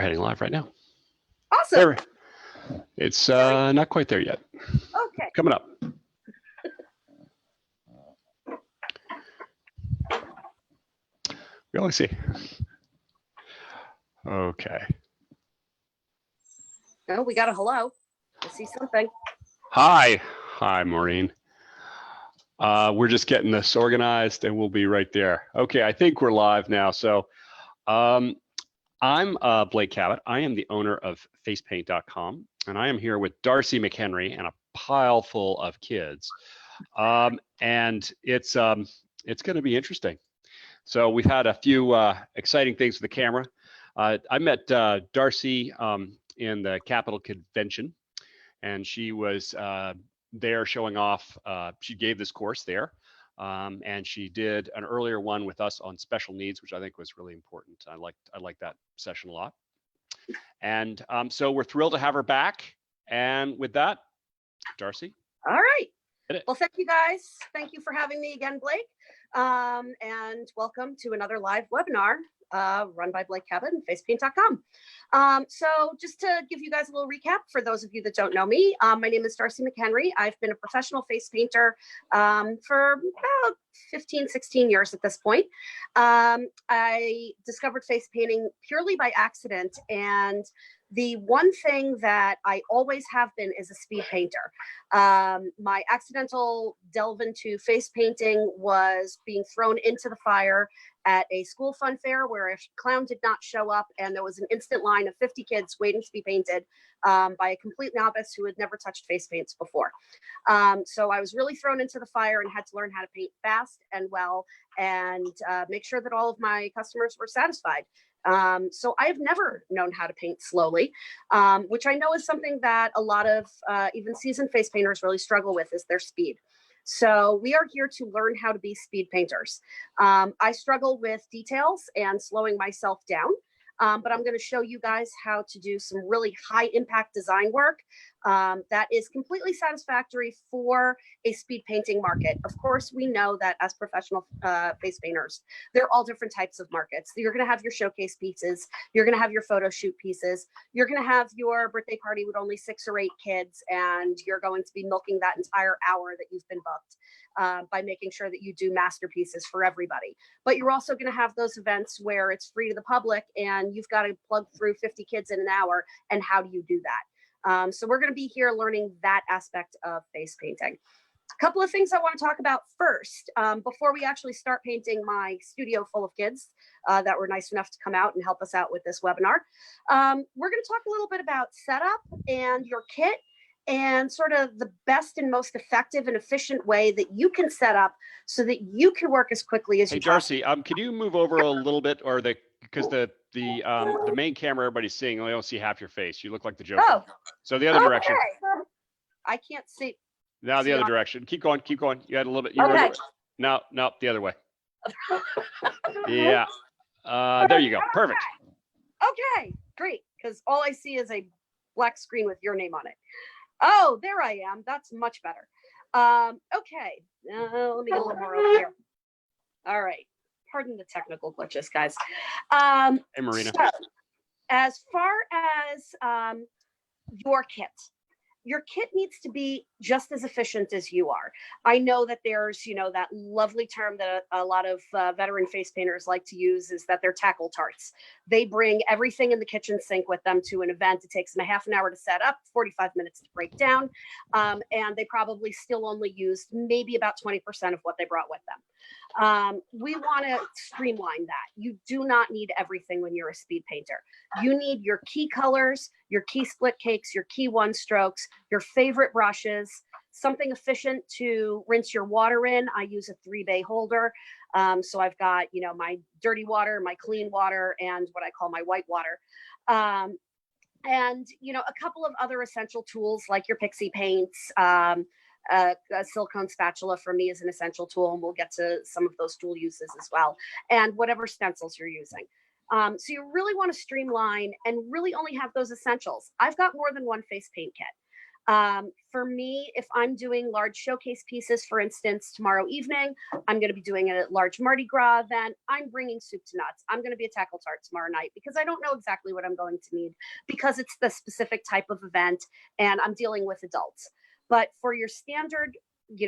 We're heading live right now. Awesome. There, it's not quite there yet. Okay. Coming up. We only see. Okay. Oh, we got a hello. I see something. Hi. Hi, Maureen. We're just getting this organized and we'll be right there. Okay, I think we're live now. So I'm Blake Cabot. I am the owner of FacePaintcom, and I am here with Darci Mchenry and a pile full of kids. And it's going to be interesting. So we've had a few exciting things with the camera. I met Darci in the Capitol Convention, and she was there showing off. She gave this course there, and she did an earlier one with us on special needs, which I think was really important. I liked that session a lot. And so we're thrilled to have her back. And with that, Darci. All right. Well, thank you guys. Thank you for having me again, Blake. And welcome to another live webinar run by Blake Cabot and FacePaintcom. So just to give you guys a little recap for those of you that don't know me, my name is Darci Mchenry. I've been a professional face painter for about 15, 16 years at this point. I discovered face painting purely by accident, and the one thing that I always have been is a speed painter. My accidental delve into face painting was being thrown into the fire at a school fun fair where a clown did not show up, and there was an instant line of 50 kids waiting to be painted by a complete novice who had never touched face paints before. So I was really thrown into the fire and had to learn how to paint fast and well and make sure that all of my customers were satisfied. So I've never known how to paint slowly, which I know is something that a lot of even seasoned face painters really struggle with, is their speed. So we are here to learn how to be speed painters. I struggle with details and slowing myself down, but I'm going to show you guys how to do some really high impact design work that is completely satisfactory for a speed painting market. Of course, we know that as professional face painters, there are all different types of markets. You're going to have your showcase pieces. You're going to have your photo shoot pieces. You're going to have your birthday party with only 6 or 8 kids, and you're going to be milking that entire hour that you've been booked by making sure that you do masterpieces for everybody. But you're also going to have those events where it's free to the public and you've got to plug through 50 kids in an hour. And how do you do that? So we're going to be here learning that aspect of face painting. A couple of things I want to talk about first, before we actually start painting my studio full of kids that were nice enough to come out and help us out with this webinar. We're going to talk a little bit about setup and your kit and sort of the best and most effective and efficient way that you can set up so that you can work as quickly as you can. Hey, Darci, can you move over a little bit, or because the main camera everybody's seeing, they don't see half your face. You look like the Joker. Oh. So the other direction. I can't see. Now the other direction. Keep going. Keep going. You had a little bit. Okay. No, the other way. Yeah. There you go. Perfect. Okay, great. Because all I see is a black screen with your name on it. Oh, there I am. That's much better. Okay. Let me get a little more over here. All right. Pardon the technical glitches, guys. Hey, Marina. So, as far as your kit needs to be just as efficient as you are. I know that there's, that lovely term that a lot of veteran face painters like to use, is that they're tackle tarts. They bring everything in the kitchen sink with them to an event. It takes them a half an hour to set up, 45 minutes to break down, and they probably still only used maybe about 20% of what they brought with them. We want to streamline that. You do not need everything when you're a speed painter. You need your key colors, your key split cakes, your key 1-strokes, your favorite brushes, something efficient to rinse your water in. I use a 3-bay holder. So I've got, my dirty water, my clean water, and what I call my white water. And, a couple of other essential tools like your pixie paints. A silicone spatula for me is an essential tool, and we'll get to some of those tool uses as well, and whatever stencils you're using. So you really want to streamline and really only have those essentials. I've got more than one face paint kit. For me, if I'm doing large showcase pieces, for instance, tomorrow evening, I'm going to be doing a large Mardi Gras event. I'm bringing soup to nuts. I'm going to be a tackle tart tomorrow night because I don't know exactly what I'm going to need because it's the specific type of event and I'm dealing with adults. But for your standard,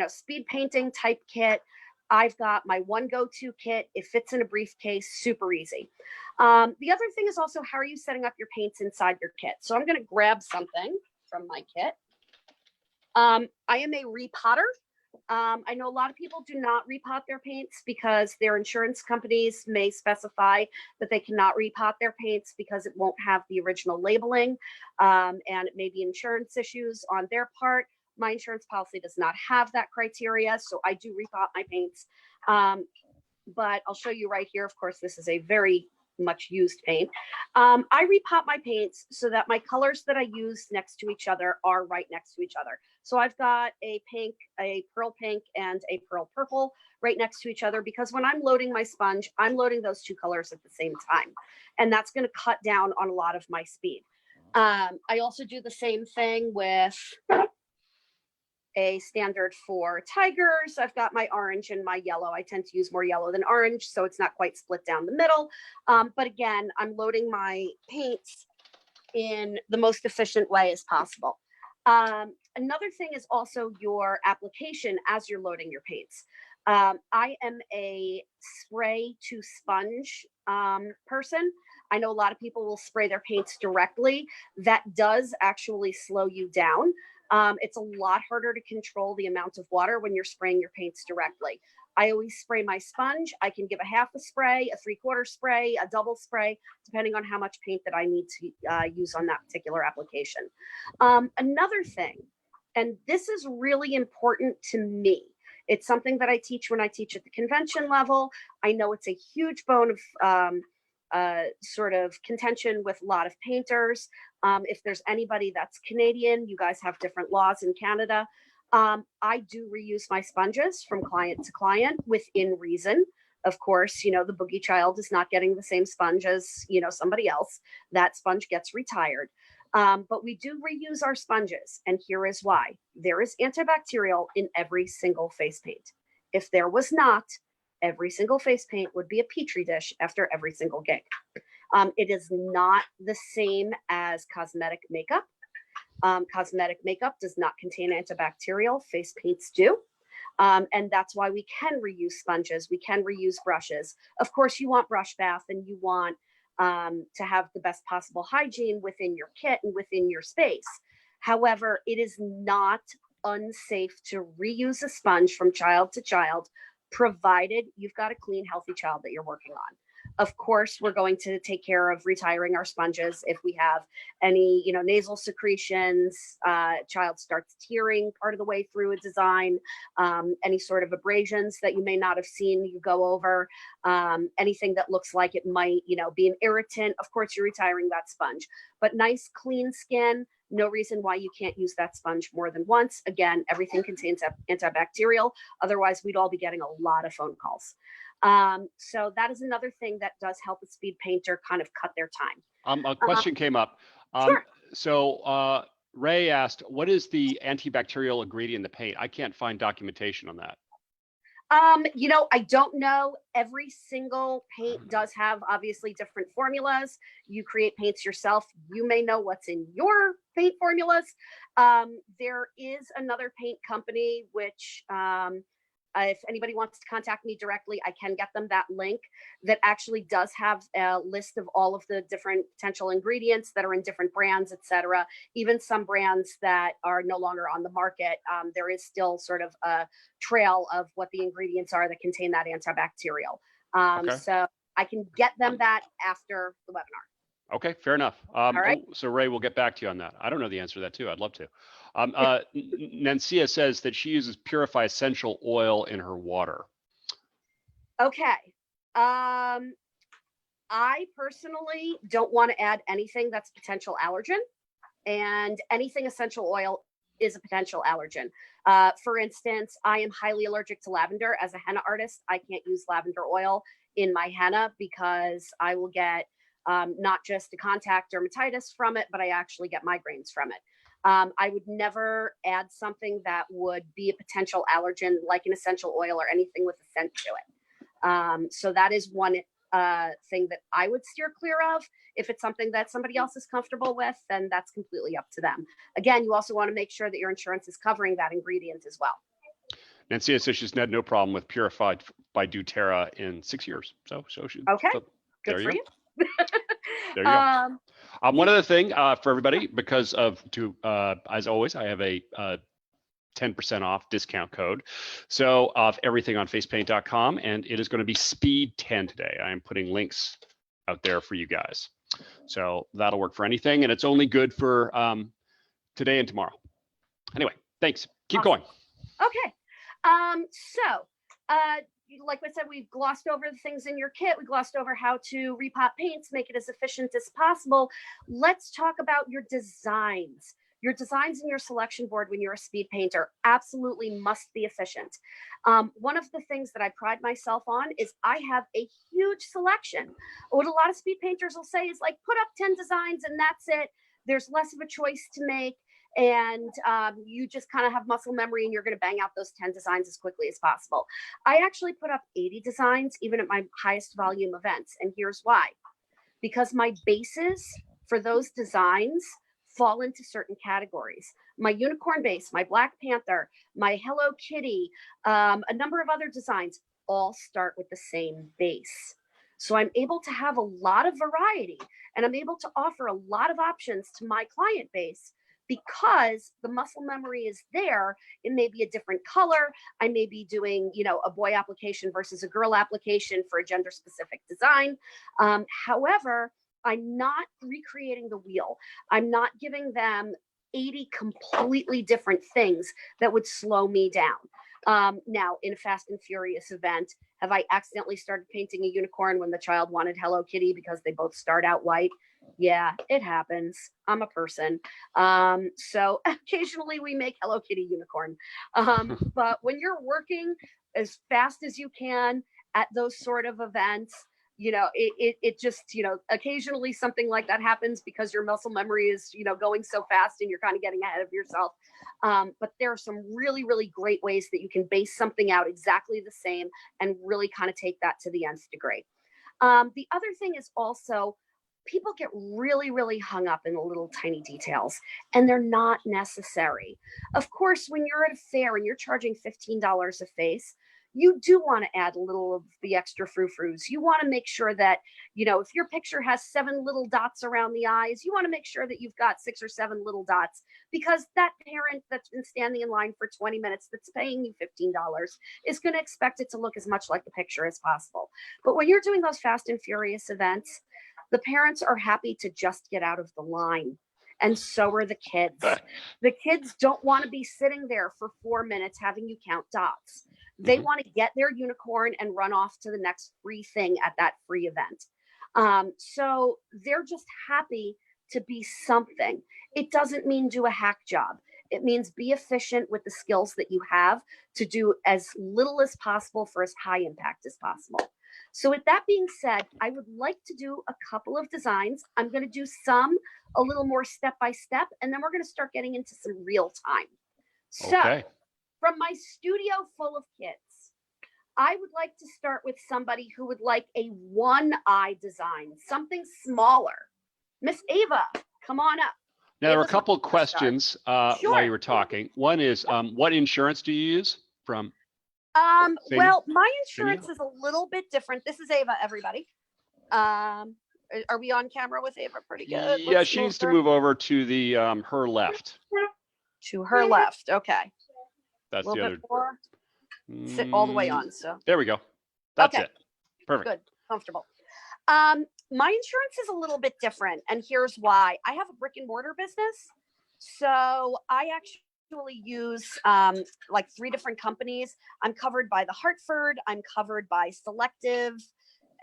speed painting type kit, I've got my one go-to kit. It fits in a briefcase, super easy. The other thing is also, how are you setting up your paints inside your kit? So I'm going to grab something from my kit. I am a repotter. I know a lot of people do not repot their paints because their insurance companies may specify that they cannot repot their paints because it won't have the original labeling, and it may be insurance issues on their part. My insurance policy does not have that criteria, so I do repot my paints. But I'll show you right here. Of course, this is a very much used paint. I repot my paints so that my colors that I use next to each other are right next to each other. So I've got a pink, a pearl pink, and a pearl purple right next to each other because when I'm loading my sponge, I'm loading those two colors at the same time. And that's going to cut down on a lot of my speed. I also do the same thing with a standard for tigers. I've got my orange and my yellow. I tend to use more yellow than orange, so it's not quite split down the middle. But again, I'm loading my paints in the most efficient way as possible. Another thing is also your application as you're loading your paints. I am a spray to sponge person. I know a lot of people will spray their paints directly. That does actually slow you down. It's a lot harder to control the amount of water when you're spraying your paints directly. I always spray my sponge. I can give a half a spray, a 3/4 spray, a double spray, depending on how much paint that I need to use on that particular application. Another thing, and this is really important to me, it's something that I teach when I teach at the convention level. I know it's a huge bone of sort of contention with a lot of painters. If there's anybody that's Canadian, you guys have different laws in Canada. I do reuse my sponges from client to client within reason. Of course, the boogie child is not getting the same sponge as, somebody else. That sponge gets retired. But we do reuse our sponges. And here is why. There is antibacterial in every single face paint. If there was not, every single face paint would be a petri dish after every single gig. It is not the same as cosmetic makeup. Cosmetic makeup does not contain antibacterial. Face paints do. And that's why we can reuse sponges. We can reuse brushes. Of course, you want brush bath and you want to have the best possible hygiene within your kit and within your space. However, it is not unsafe to reuse a sponge from child to child, provided you've got a clean, healthy child that you're working on. Of course, we're going to take care of retiring our sponges if we have any, nasal secretions, child starts tearing part of the way through a design, any sort of abrasions that you may not have seen, you go over, anything that looks like it might, be an irritant. Of course, you're retiring that sponge, but nice, clean skin. No reason why you can't use that sponge more than once. Again, everything contains antibacterial. Otherwise, we'd all be getting a lot of phone calls. So that is another thing that does help a speed painter kind of cut their time. A question came up. Sure. So Ray asked, what is the antibacterial ingredient in the paint? I can't find documentation on that. I don't know. Every single paint does have obviously different formulas. You create paints yourself. You may know what's in your paint formulas. There is another paint company, which, if anybody wants to contact me directly, I can get them that link that actually does have a list of all of the different potential ingredients that are in different brands, etc. Even some brands that are no longer on the market, there is still sort of a trail of what the ingredients are that contain that antibacterial. Okay. So I can get them that after the webinar. Okay, fair enough. All right. So Ray, we'll get back to you on that. I don't know the answer to that too. I'd love to. Nancia says that she uses Purify essential oil in her water. Okay. I personally don't want to add anything that's potential allergen, and anything essential oil is a potential allergen. For instance, I am highly allergic to lavender. As a henna artist, I can't use lavender oil in my henna because I will get not just a contact dermatitis from it, but I actually get migraines from it. I would never add something that would be a potential allergen, like an essential oil or anything with a scent to it. So that is one thing that I would steer clear of. If it's something that somebody else is comfortable with, then that's completely up to them. Again, you also want to make sure that your insurance is covering that ingredient as well. Nancy says she's had no problem with Purified by doTERRA in 6 years. So she. Okay. So good for you. There you go. One other thing for everybody, because of as always, I have a 10% off discount code. So of everything on FacePaint.com, and it is going to be speed 10 today. I am putting links out there for you guys. So that'll work for anything, and it's only good for today and tomorrow. Anyway, thanks. Keep awesome. going. Okay. Like I said, we've glossed over the things in your kit. We glossed over how to repot paints, make it as efficient as possible. Let's talk about your designs. Your designs in your selection board when you're a speed painter absolutely must be efficient. One of the things that I pride myself on is I have a huge selection. What a lot of speed painters will say is like, put up 10 designs and that's it. There's less of a choice to make. And you just kind of have muscle memory and you're going to bang out those 10 designs as quickly as possible. I actually put up 80 designs, even at my highest volume events. And here's why. Because my bases for those designs fall into certain categories. My unicorn base, my Black Panther, my Hello Kitty, a number of other designs all start with the same base. So I'm able to have a lot of variety and I'm able to offer a lot of options to my client base because the muscle memory is there. It may be a different color. I may be doing, a boy application versus a girl application for a gender specific design. However, I'm not recreating the wheel. I'm not giving them 80 completely different things that would slow me down. Now, in a Fast and Furious event, have I accidentally started painting a unicorn when the child wanted Hello Kitty because they both start out white? Yeah, it happens. I'm a person. So occasionally we make Hello Kitty unicorn. But when you're working as fast as you can at those sort of events, it just, occasionally something like that happens because your muscle memory is, going so fast and you're kind of getting ahead of yourself. But there are some really, really great ways that you can base something out exactly the same and really kind of take that to the nth degree. The other thing is also people get really, really hung up in the little tiny details and they're not necessary. Of course, when you're at a fair and you're charging $15 a face, you do want to add a little of the extra frou-frous. You want to make sure that, if your picture has 7 little dots around the eyes, you want to make sure that you've got 6 or 7 little dots because that parent that's been standing in line for 20 minutes that's paying you $15 is going to expect it to look as much like the picture as possible. But when you're doing those Fast and Furious events, the parents are happy to just get out of the line. And so are the kids. The kids don't want to be sitting there for 4 minutes having you count dots. They want to get their unicorn and run off to the next free thing at that free event. So they're just happy to be something. It doesn't mean do a hack job. It means be efficient with the skills that you have to do as little as possible for as high impact as possible. So with that being said, I would like to do a couple of designs. I'm going to do some a little more step by step, and then we're going to start getting into some real time. So from my studio full of kids, I would like to start with somebody who would like a one-eye design, something smaller. Miss Ava, come on up. Now, there were a couple of questions while you were talking. One is, what insurance do you use from? Well, my insurance is a little bit different. This is Ava, everybody. Are we on camera with Ava? Pretty good. Yeah, she needs to move over to the her left. To her left. Okay. That's the other. More. Sit all the way on. So there we go. That's it. Perfect. Good. Comfortable. My insurance is a little bit different, and here's why. I have a brick and mortar business, so I actually use like 3 different companies. I'm covered by the Hartford. I'm covered by Selective,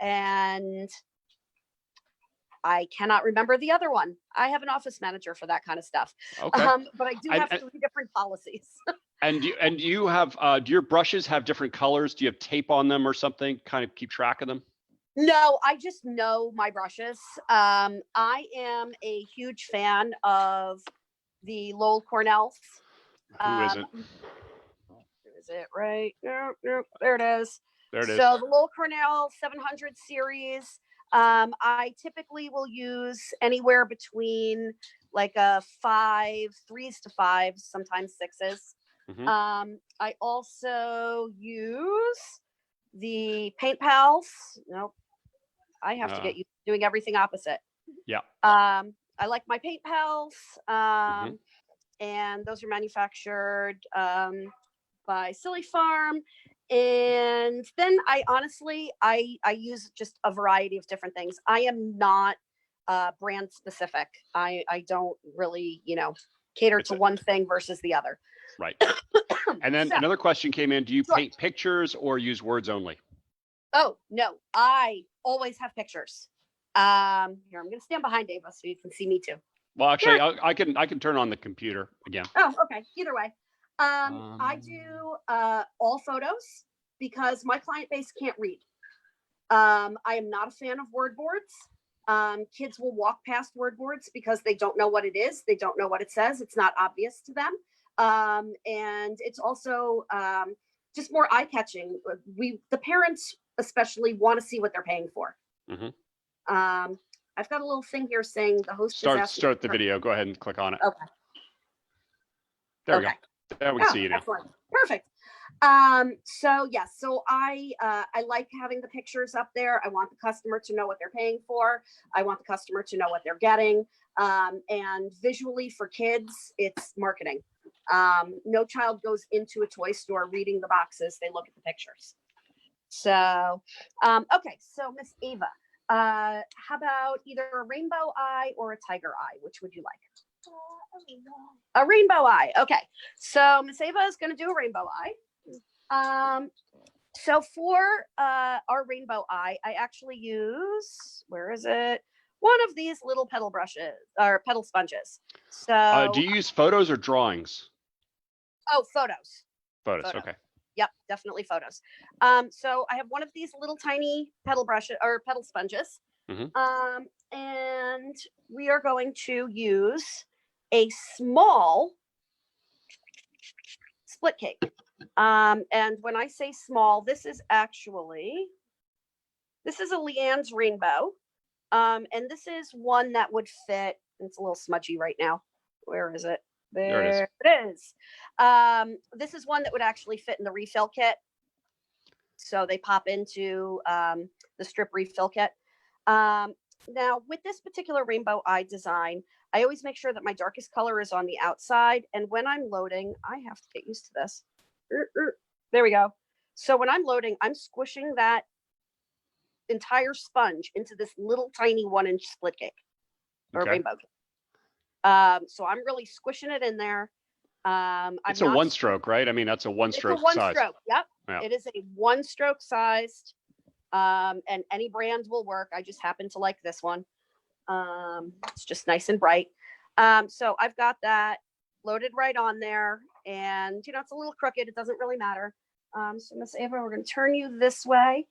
and I cannot remember the other one. I have an office manager for that kind of stuff. Okay. But I do have 3 different policies. And you have do your brushes have different colors? Do you have tape on them or something? Kind of keep track of them? No, I just know my brushes. I am a huge fan of the Lowell Cornells. Who isn't? Is it right? Nope, nope. There it is. There it is. So the Lowell Cornell 700 series. I typically will use anywhere between like a 3s to 5s, sometimes 6s. I also use the Paint Pals. Nope. I have to get you doing everything opposite. Yeah. I like my Paint Pals. And those are manufactured by Silly Farm. And then I honestly, I use just a variety of different things. I am not brand specific. I don't really, cater to one thing versus the other. Right. And then another question came in. Do you paint pictures or use words only? Oh, no, I always have pictures. Here, I'm going to stand behind Ava so you can see me too. Well, actually, I can turn on the computer again. Oh, okay. Either way. I do all photos because my client base can't read. I am not a fan of word boards. Kids will walk past word boards because they don't know what it is. They don't know what it says. It's not obvious to them. And it's also just more eye-catching. The parents especially want to see what they're paying for. I've got a little thing here saying the host start the video. Go ahead and click on it. Okay. There we go. There we can see you now. Excellent. Perfect. So yes, so I like having the pictures up there. I want the customer to know what they're paying for. I want the customer to know what they're getting. And visually for kids, it's marketing. No child goes into a toy store reading the boxes. They look at the pictures. So, okay. So Miss Ava, how about either a rainbow eye or a tiger eye? Which would you like? A rainbow eye. Okay. So Miss Ava is going to do a rainbow eye. So for our rainbow eye, I actually use, where is it? One of these little petal brushes or petal sponges. So do you use photos or drawings? Oh, photos. Photos. Okay. Yep, definitely photos. So I have one of these little tiny petal brushes or petal sponges. And we are going to use a small split cake. And when I say small, this is a Leanne's rainbow. And this is one that would fit, it's a little smudgy right now. Where is it? There it is. This is one that would actually fit in the refill kit. So they pop into the strip refill kit. Now with this particular rainbow eye design, I always make sure that my darkest color is on the outside. And when I'm loading, I have to get used to this. There we go. So when I'm loading, I'm squishing that entire sponge into this little tiny 1-inch split cake or rainbow cake. So I'm really squishing it in there. It's a one stroke, right? I mean, that's a one stroke size. Stroke. Yep. Yeah. It is a 1-stroke sized, and any brand will work. I just happen to like this one. It's just nice and bright. So I've got that loaded right on there, and it's a little crooked. It doesn't really matter. So Miss Ava, we're going to turn you this way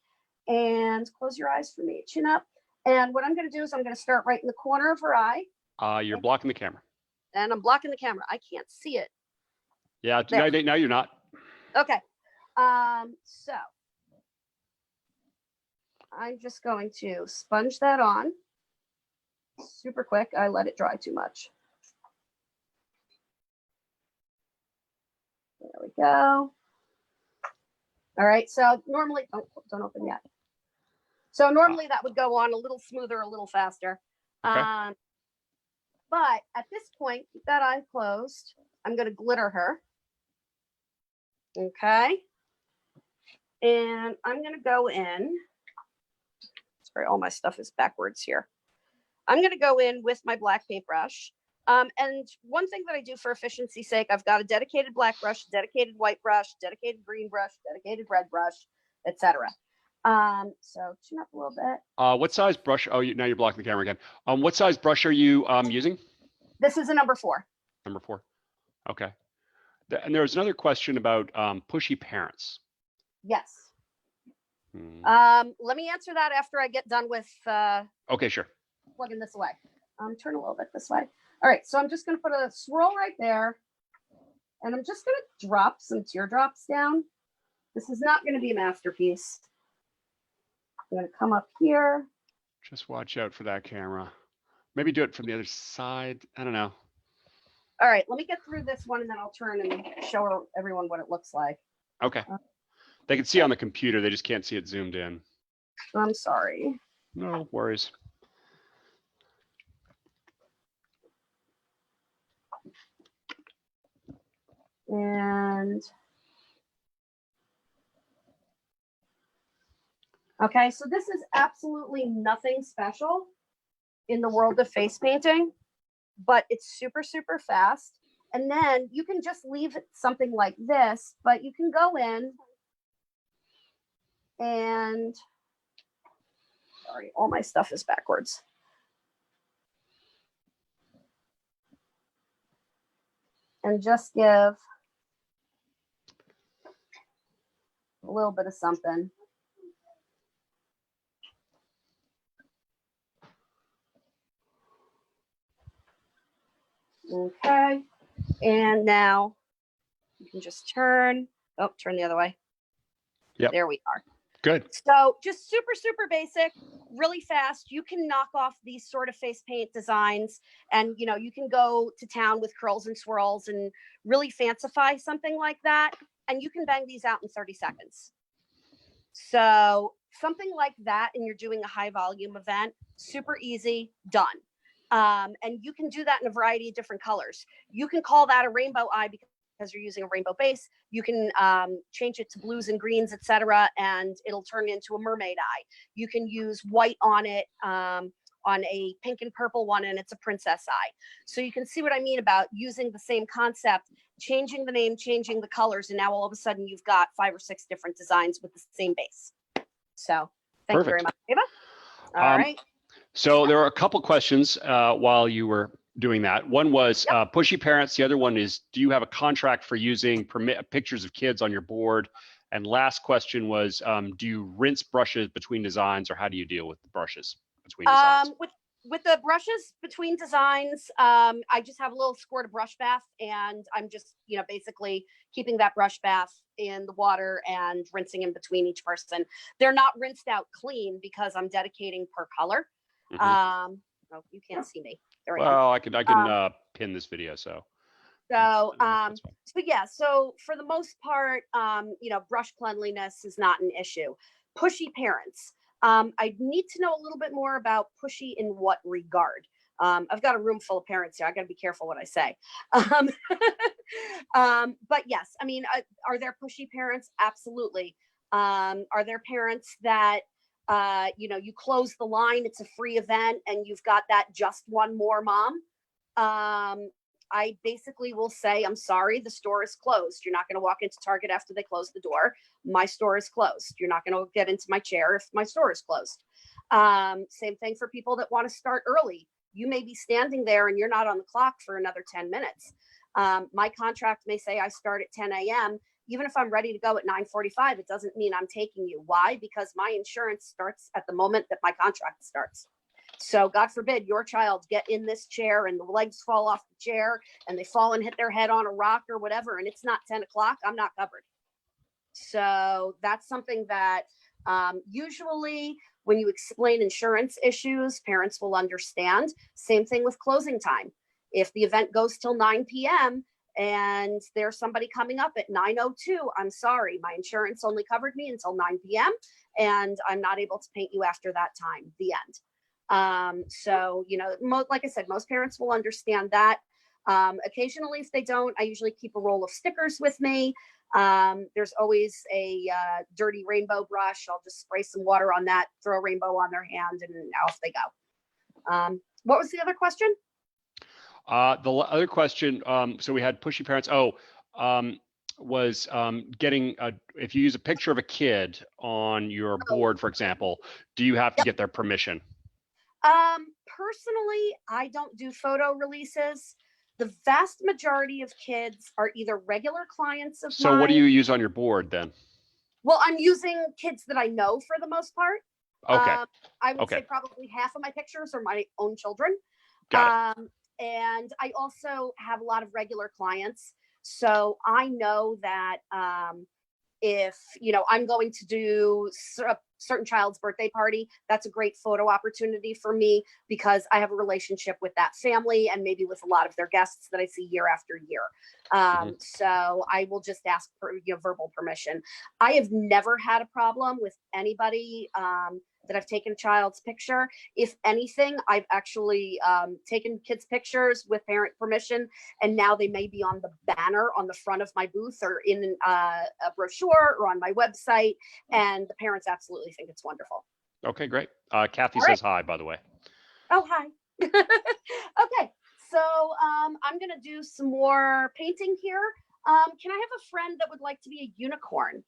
and close your eyes for me. Chin up. And what I'm going to do is I'm going to start right in the corner of her eye. You're blocking the camera. And I'm blocking the camera. I can't see it. Yeah, now you're not. Okay. So I'm just going to sponge that on super quick. I let it dry too much. There we go. All right. So normally, don't open yet. So normally that would go on a little smoother, a little faster. Okay. But at this point, keep that eye closed. I'm going to glitter her. Okay. And I'm going to go in. Sorry, all my stuff is backwards here. I'm going to go in with my black paintbrush. And one thing that I do for efficiency's sake, I've got a dedicated black brush, dedicated white brush, dedicated green brush, dedicated red brush, etc. So chin up a little bit. What size brush? Oh, now you're blocking the camera again. What size brush are you using? This is a number 4. Number 4. Okay. And there was another question about pushy parents. Yes. Let me answer that after I get done with. Okay, sure. Plugging this away. turn a little bit this way. All right, so I'm just going to put a swirl right there, and I'm just going to drop some teardrops down. This is not going to be a masterpiece. I'm going to come up here. Just watch out for that camera. Maybe do it from the other side. I don't know. All right, let me get through this one, and then I'll turn and show everyone what it looks like. Okay. They can see on the computer. They just can't see it zoomed in. I'm sorry. No worries. And okay, so this is absolutely nothing special in the world of face painting, but it's super, super fast. And then you can just leave something like this, but you can go in and, sorry, all my stuff is backwards. And just give a little bit of something. Okay, and now you can just turn. Oh, turn the other way. Yep. There we are. Good. So just super, super basic, really fast. You can knock off these sort of face paint designs, and you know, you can go to town with curls and swirls and really fancify something like that. And you can bang these out in 30 seconds. So something like that, and you're doing a high volume event, super easy, done. And you can do that in a variety of different colors. You can call that a rainbow eye because you're using a rainbow base. You can change it to blues and greens, etc., and it'll turn into a mermaid eye. You can use white on it, on a pink and purple one, and it's a princess eye. So you can see what I mean about using the same concept, changing the name, changing the colors, and now all of a sudden you've got 5 or 6 different designs with the same base. So thank you very much, Ava. All right. So there are a couple questions while you were doing that. One was pushy parents. The other one is, do you have a contract for using pictures of kids on your board? And last question was, do you rinse brushes between designs, or how do you deal with the brushes between designs? With the brushes between designs, I just have a little squirt of brush bath, and I'm just, you know, basically keeping that brush bath in the water and rinsing in between each person. They're not rinsed out clean because I'm dedicating per color. Oh, you can't see me. There I am. Well, I can pin this video. So yeah, so for the most part, you know, brush cleanliness is not an issue. Pushy parents. I need to know a little bit more about pushy in what regard. I've got a room full of parents here. I got to be careful what I say. But yes, I mean, are there pushy parents? Absolutely. Are there parents that, you know, you close the line, it's a free event, and you've got that just one more mom? I basically will say, I'm sorry, the store is closed. You're not going to walk into Target after they close the door. My store is closed. You're not going to get into my chair if my store is closed. Same thing for people that want to start early. You may be standing there and you're not on the clock for another 10 minutes. My contract may say I start at 10 a.m. Even if I'm ready to go at 9:45, it doesn't mean I'm taking you. Why? Because my insurance starts at the moment that my contract starts. So God forbid your child get in this chair and the legs fall off the chair and they fall and hit their head on a rock or whatever, and it's not 10 o'clock, I'm not covered. So that's something that usually when you explain insurance issues, parents will understand. Same thing with closing time. If the event goes till 9 p.m. and there's somebody coming up at 9:02, I'm sorry, my insurance only covered me until 9 p.m. and I'm not able to paint you after that time, the end. So, you know, like I said, most parents will understand that. Occasionally, if they don't, I usually keep a roll of stickers with me. There's always a dirty rainbow brush. I'll just spray some water on that, throw a rainbow on their hand, and off they go. What was the other question? The other question, so we had pushy parents. Was getting if you use a picture of a kid on your board, for example, do you have to get their permission? Personally, I don't do photo releases. The vast majority of kids are either regular clients of mine. So what do you use on your board then? Well, I'm using kids that I know for the most part. Okay. I would say probably half of my pictures are my own children. Got it. And I also have a lot of regular clients. So I know that if, I'm going to do a certain child's birthday party, that's a great photo opportunity for me because I have a relationship with that family and maybe with a lot of their guests that I see year after year. So I will just ask for verbal permission. I have never had a problem with anybody that I've taken a child's picture. If anything, I've actually taken kids' pictures with parent permission, and now they may be on the banner on the front of my booth or in a brochure or on my website, and the parents absolutely think it's wonderful. Okay, great. Kathy says hi, by the way. Oh, hi. Okay, so I'm going to do some more painting here. Can I have a friend that would like to be a unicorn?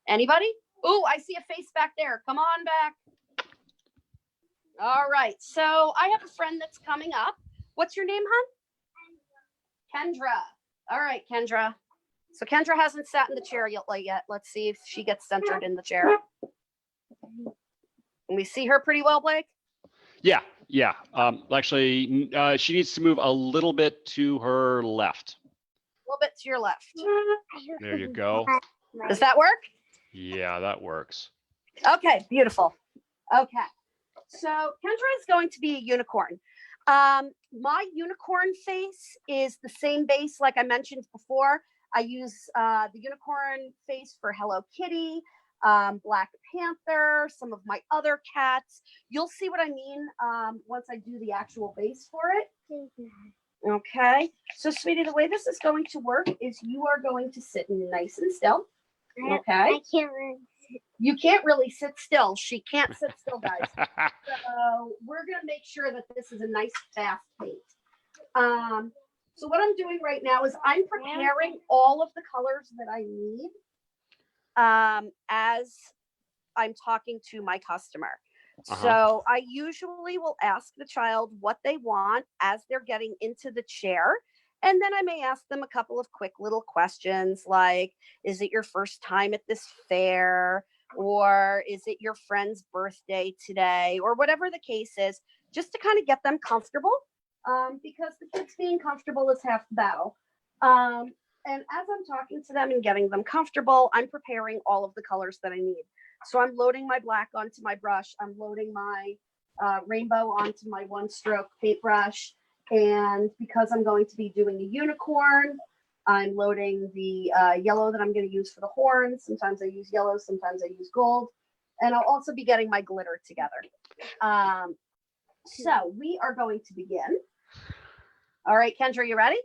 Anybody? Oh, I see a face back there. Come on back. All right. So I have a friend that's coming up. What's your name, hon? Kendra. All right, Kendra. So Kendra hasn't sat in the chair yet. Let's see if she gets centered in the chair. Can we see her pretty well, Blake? Yeah. Actually, she needs to move a little bit to her left. A little bit to your left. There you go. Does that work? Yeah, that works. Okay, beautiful. Okay, so Kendra is going to be a unicorn. My unicorn face is the same base like I mentioned before. I use the unicorn face for Hello Kitty, Black Panther, some of my other cats. You'll see what I mean once I do the actual base for it. Okay, so sweetie, the way this is going to work is you are going to sit nice and still. Okay. I can't really sit. You can't really sit still. She can't sit still, guys. So we're going to make sure that this is a nice fast paint. So what I'm doing right now is I'm preparing all of the colors that I need as I'm talking to my customer. So I usually will ask the child what they want as they're getting into the chair. And then I may ask them a couple of quick little questions like, is it your first time at this fair? Or is it your friend's birthday today? Or whatever the case is, just to kind of get them comfortable because the kids being comfortable is half the battle. And as I'm talking to them and getting them comfortable, I'm preparing all of the colors that I need. So I'm loading my black onto my brush. I'm loading my rainbow onto my one stroke paintbrush. And because I'm going to be doing a unicorn, I'm loading the yellow that I'm going to use for the horns. Sometimes I use yellow, sometimes I use gold. And I'll also be getting my glitter together. So we are going to begin. All right, Kendra, you ready?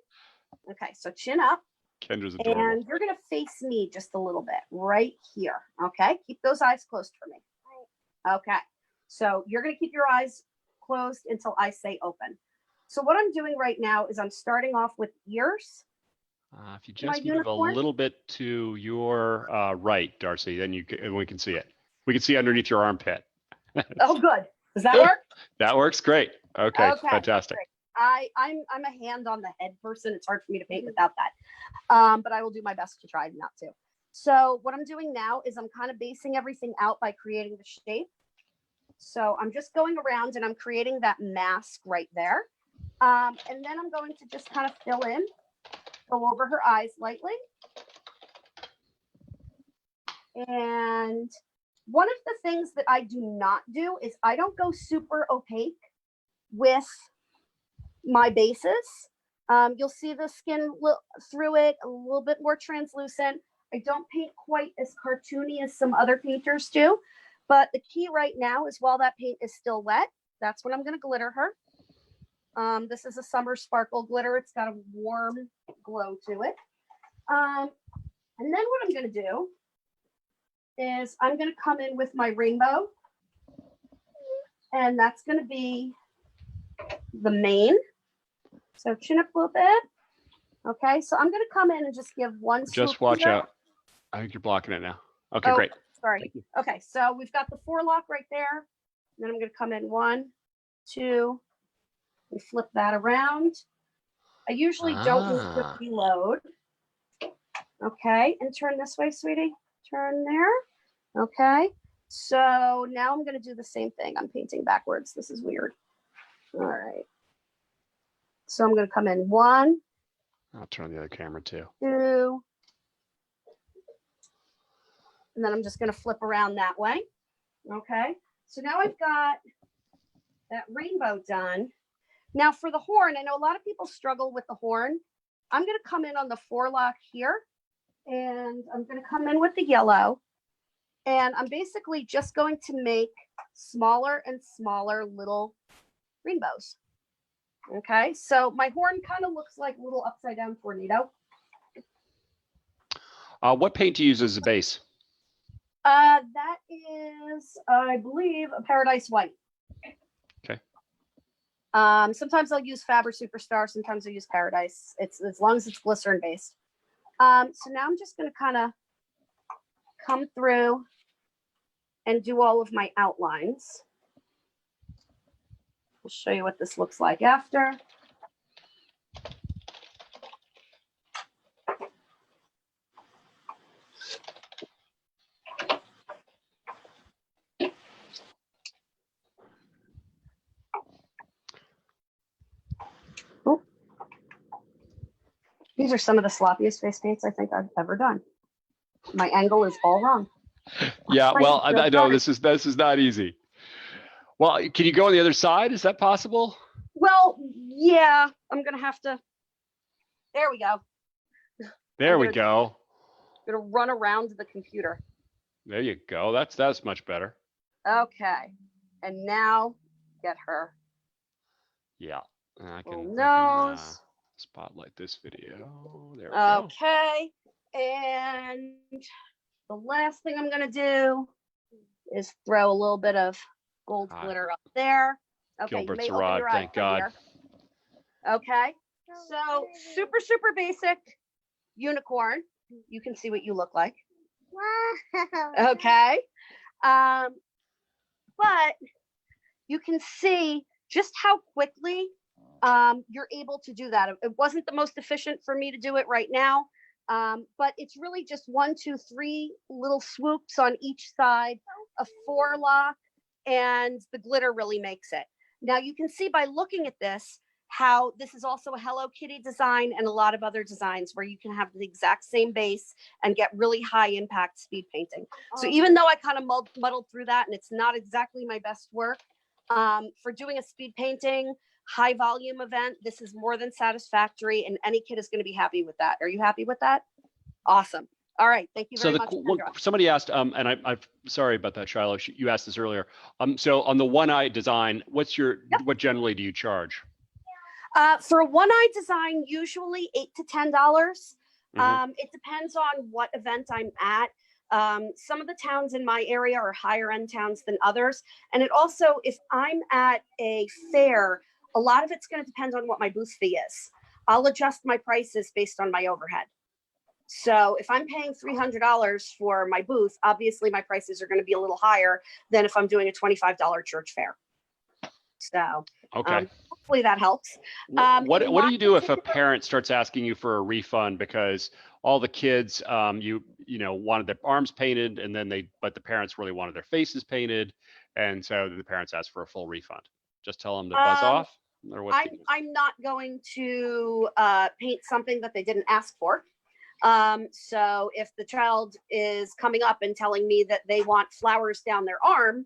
Okay, so chin up. Kendra's adorable. And you're going to face me just a little bit right here. Okay, keep those eyes closed for me. Okay, so you're going to keep your eyes closed until I say open. So what I'm doing right now is I'm starting off with ears. If you just move a little bit to your right, Darci, then we can see it. We can see underneath your armpit. Oh, good. Does that work? That works great. Okay, fantastic. Great. I'm a hand on the head person. It's hard for me to paint without that. But I will do my best to try not to. So what I'm doing now is I'm kind of basing everything out by creating the shape. So I'm just going around and I'm creating that mask right there. And then I'm going to just kind of fill in, go over her eyes lightly. And one of the things that I do not do is I don't go super opaque with my bases. You'll see the skin through it a little bit more translucent. I don't paint quite as cartoony as some other painters do. But the key right now is while that paint is still wet, that's when I'm going to glitter her. This is a summer sparkle glitter. It's got a warm glow to it. And then what I'm going to do is I'm going to come in with my rainbow. And that's going to be the mane. So chin up a little bit. Okay, so I'm going to come in and just give one swoop. Just watch here. out. I think you're blocking it now. Okay, great. Sorry. Okay, so we've got the forelock right there. And then I'm going to come in 1, 2, and flip that around. I usually don't need to reload. Okay, and turn this way, sweetie. Turn there. Okay, so now I'm going to do the same thing. I'm painting backwards. This is weird. All right. So I'm going to come in 1, I'll turn on the other camera too. 2, and then I'm just going to flip around that way. Okay. So now I've got that rainbow done. Now for the horn, I know a lot of people struggle with the horn. I'm going to come in on the forelock here, and I'm going to come in with the yellow, and I'm basically just going to make smaller and smaller little rainbows. Okay, so my horn kind of looks like a little upside down tornado. What paint do you use as a base? That is, I believe, a Paradise White. Okay. Sometimes I'll use Faber Superstar. Sometimes I use Paradise. It's as long as it's glycerin based. So now I'm just going to kind of come through and do all of my outlines. I'll show you what this looks like after. Oh. These are some of the sloppiest face paints I think I've ever done. My angle is all wrong. Yeah, well, I know this is not easy. Well, can you go on the other side? Is that possible? Well, yeah, I'm gonna have to. There we go. There we go. I'm gonna run around the computer. There you go. That's much better. Okay, and now get her. Yeah, I can spotlight this video. There we go. Okay, and the last thing I'm gonna do is throw a little bit of gold glitter up there. Okay, Gilbert's you may rod, open your thank eyes God. here. Okay, so super basic unicorn. You can see what you look like. Wow. Okay, but you can see just how quickly you're able to do that. It wasn't the most efficient for me to do it right now, but it's really just 1, 2, 3 little swoops on each side, a forelock, and the glitter really makes it. Now you can see by looking at this how this is also a Hello Kitty design and a lot of other designs where you can have the exact same base and get really high impact speed painting. So even though I kind of muddled through that and it's not exactly my best work, for doing a speed painting, high volume event, this is more than satisfactory and any kid is going to be happy with that. Are you happy with that? Awesome. All right. Thank you very much. Somebody asked, and I'm sorry about that, Shiloh. You asked this earlier. So on the one-eye design, what generally do you charge? For a one-eye design, usually $8 to $10. It depends on what event I'm at. Some of the towns in my area are higher end towns than others. And it also, if I'm at a fair, a lot of it's going to depend on what my booth fee is. I'll adjust my prices based on my overhead. So if I'm paying $300 for my booth, obviously my prices are going to be a little higher than if I'm doing a $25 church fair. So okay, hopefully that helps. What do you do if a parent starts asking you for a refund because all the kids you know wanted their arms painted and then but the parents really wanted their faces painted, and so the parents ask for a full refund? Just tell them to buzz off, or what? I'm not going to paint something that they didn't ask for. So if the child is coming up and telling me that they want flowers down their arm,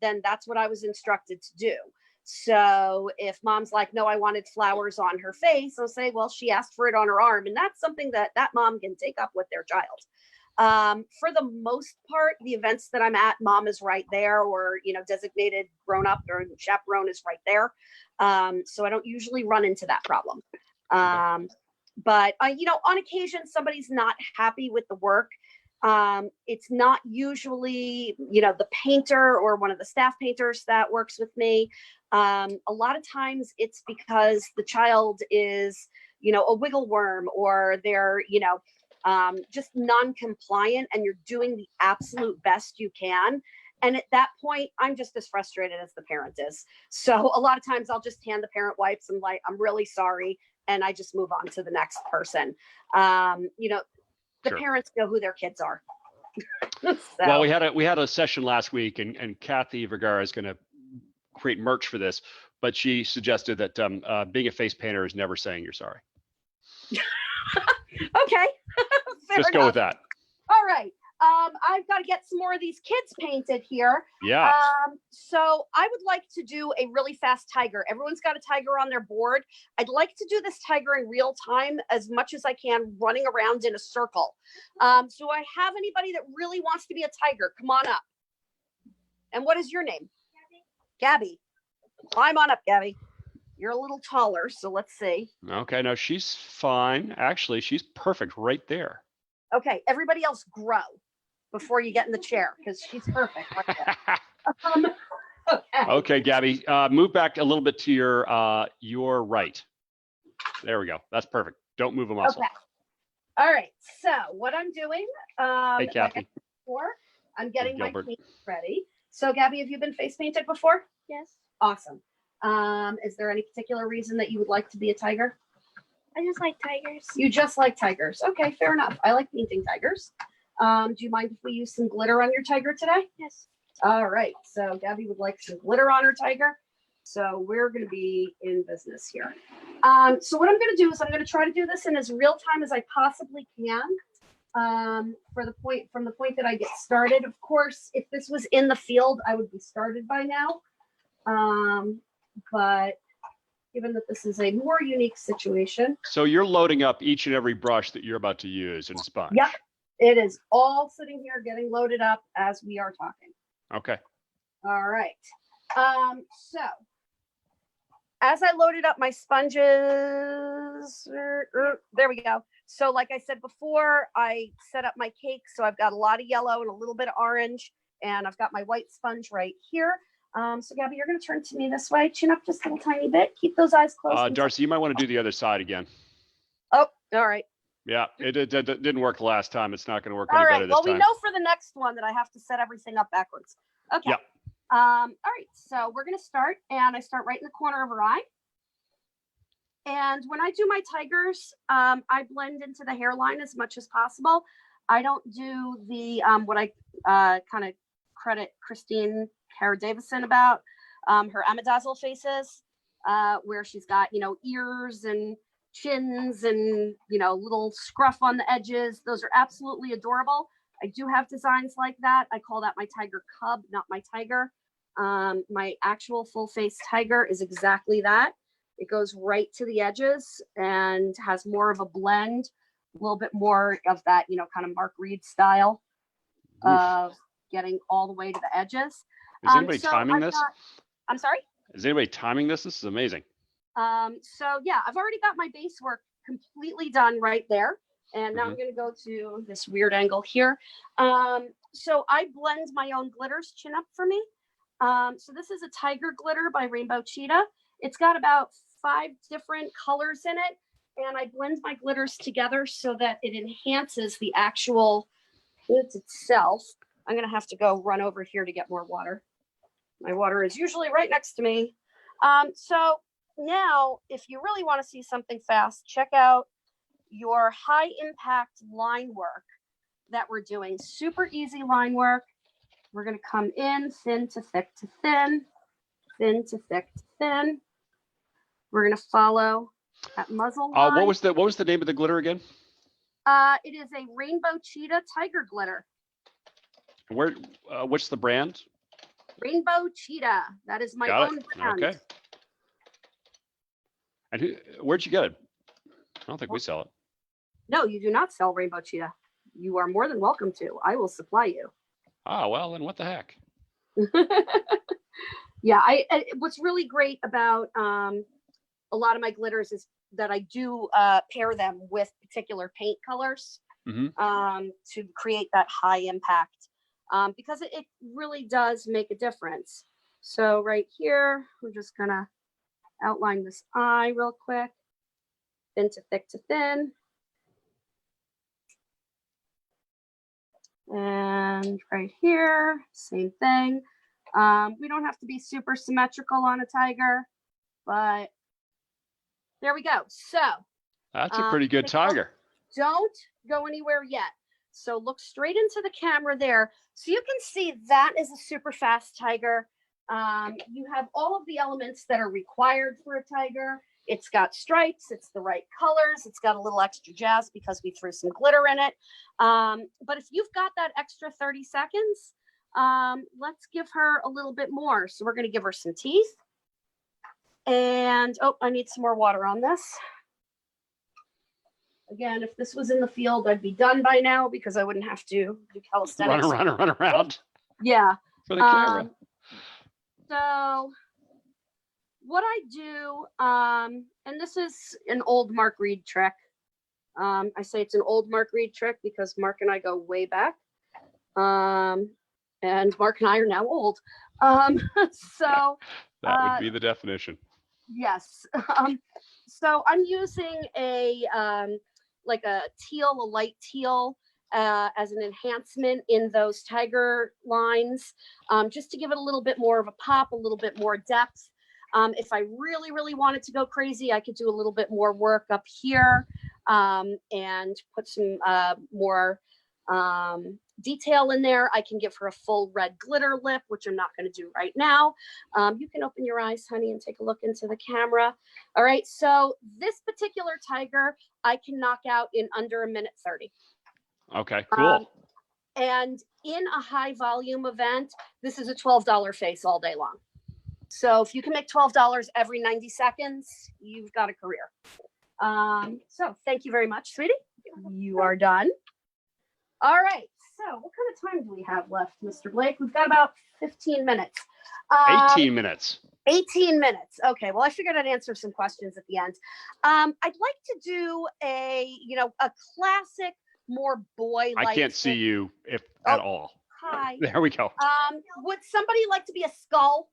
then that's what I was instructed to do. So if mom's like, no, I wanted flowers on her face, I'll say, well, she asked for it on her arm. And that's something that mom can take up with their child. For the most part, the events that I'm at, mom is right there, or, you know, designated grown up or chaperone is right there. So I don't usually run into that problem. But, you know, on occasion, somebody's not happy with the work. It's not usually, you know, the painter or one of the staff painters that works with me. A lot of times it's because the child is, you know, a wiggle worm, or they're, you know, just non-compliant, and you're doing the absolute best you can. And at that point, I'm just as frustrated as the parent is. So a lot of times I'll just hand the parent wipes and like, I'm really sorry. And I just move on to the next person. You know, the parents know who their kids are. So. Well, we had a session last week, and Kathy Vergara is going to create merch for this. but she suggested that being a face painter is never saying you're sorry. Okay. Fair Just enough. go with that. All right. I've got to get some more of these kids painted here. Yeah. So I would like to do a really fast tiger. Everyone's got a tiger on their board. I'd like to do this tiger in real time as much as I can, running around in a circle. So I have anybody that really wants to be a tiger? Come on up. And what is your name? Gabby. Climb on up, Gabby. You're a little taller, so let's see. Okay, no, she's fine. Actually, she's perfect right there. Okay, everybody else grow before you get in the chair because she's perfect right there. Okay, Gabby, move back a little bit to your right. There we go. That's perfect. Don't move a muscle. Okay. All right. So what I'm doing, Hey, Kathy. I'm getting my paint ready. So Gabby, have you been face painted before? Yes. Awesome. Is there any particular reason that you would like to be a tiger? I just like tigers. You just like tigers. Okay, fair enough. I like painting tigers. Do you mind if we use some glitter on your tiger today? Yes. All right. So Gabby would like some glitter on her tiger. So we're going to be in business here. So what I'm going to do is I'm going to try to do this in as real time as I possibly can. From the point that I get started. Of course, if this was in the field, I would be started by now. But given that this is a more unique situation. So you're loading up each and every brush that you're about to use and sponge. Yep. It is all sitting here getting loaded up as we are talking. Okay. All right. So as I loaded up my sponges, there we go. So like I said before, I set up my cake. So I've got a lot of yellow and a little bit of orange, and I've got my white sponge right here. So Gabby, you're going to turn to me this way. Chin up just a little tiny bit. Keep those eyes closed. Darci, you might want to do the other side again. Oh, all right. Yeah, it didn't work last time. It's not going to work any All better right. this Well, time. we know for the next one that I have to set everything up backwards. Okay. Yep. All right. So we're going to start, and I start right in the corner of her eye. And when I do my tigers, I blend into the hairline as much as possible. I don't do the what I kind of credit Christine Kara-Davison about her Amidazzle faces, where she's got, ears and chins and, little scruff on the edges. Those are absolutely adorable. I do have designs like that. I call that my tiger cub, not my tiger. My actual full face tiger is exactly that. It goes right to the edges and has more of a blend, a little bit more of that, kind of Mark Reed style of getting all the way to the edges. Is anybody timing this? I'm sorry? Is anybody timing this? This is amazing. So yeah, I've already got my base work completely done right there. And now I'm going to go to this weird angle here. So I blend my own glitters. Chin up for me. So this is a tiger glitter by Rainbow Cheetah. It's got about 5 different colors in it. And I blend my glitters together so that it enhances the actual paint itself. I'm going to have to go run over here to get more water. My water is usually right next to me. So now, if you really want to see something fast, check out your high impact line work that we're doing. Super easy line work. We're going to come in thin to thick to thin, thin to thick to thin. We're going to follow that muzzle line. What was the name of the glitter again? It is a Rainbow Cheetah Tiger Glitter. What's the brand? Rainbow Cheetah. That is my own brand. Okay. And where'd you get it? I don't think we sell it. No, you do not sell Rainbow Cheetah. You are more than welcome to. I will supply you. Well, then what the heck? Yeah, what's really great about a lot of my glitters is that I do pair them with particular paint colors to create that high impact because it really does make a difference. So right here, we're just gonna outline this eye real quick, thin to thick to thin. And right here, same thing. We don't have to be super symmetrical on a tiger, but there we go. So that's a pretty good tiger. Don't go anywhere yet. So look straight into the camera there. So you can see that is a super fast tiger. You have all of the elements that are required for a tiger. It's got stripes, it's the right colors, it's got a little extra jazz because we threw some glitter in it. But if you've got that extra 30 seconds, let's give her a little bit more. So we're going to give her some teeth. And, oh, I need some more water on this. Again, if this was in the field, I'd be done by now because I wouldn't have to do calisthenics. Run around. Yeah. For the camera. So what I do, and this is an old Mark Reed trick. I say it's an old Mark Reed trick because Mark and I go way back. And Mark and I are now old. So that would be the definition. Yes. So I'm using a like a light teal as an enhancement in those tiger lines, just to give it a little bit more of a pop, a little bit more depth. If I really, really wanted to go crazy, I could do a little bit more work up here and put some more detail in there. I can give her a full red glitter lip, which I'm not going to do right now. You can open your eyes, honey, and take a look into the camera. All right, so this particular tiger I can knock out in under 1:30. Okay, cool. And in a high volume event, this is a $12 face all day long. So if you can make $12 every 90 seconds, you've got a career. So thank you very much, sweetie. You are done. All right. So what kind of time do we have left, Mr. Blake? We've got about 15 minutes. 18 minutes. 18 minutes. Okay. Well, I figured I'd answer some questions at the end. I'd like to do a classic, more boy-like. I can't see you at all. Hi. There we go. Would somebody like to be a skull?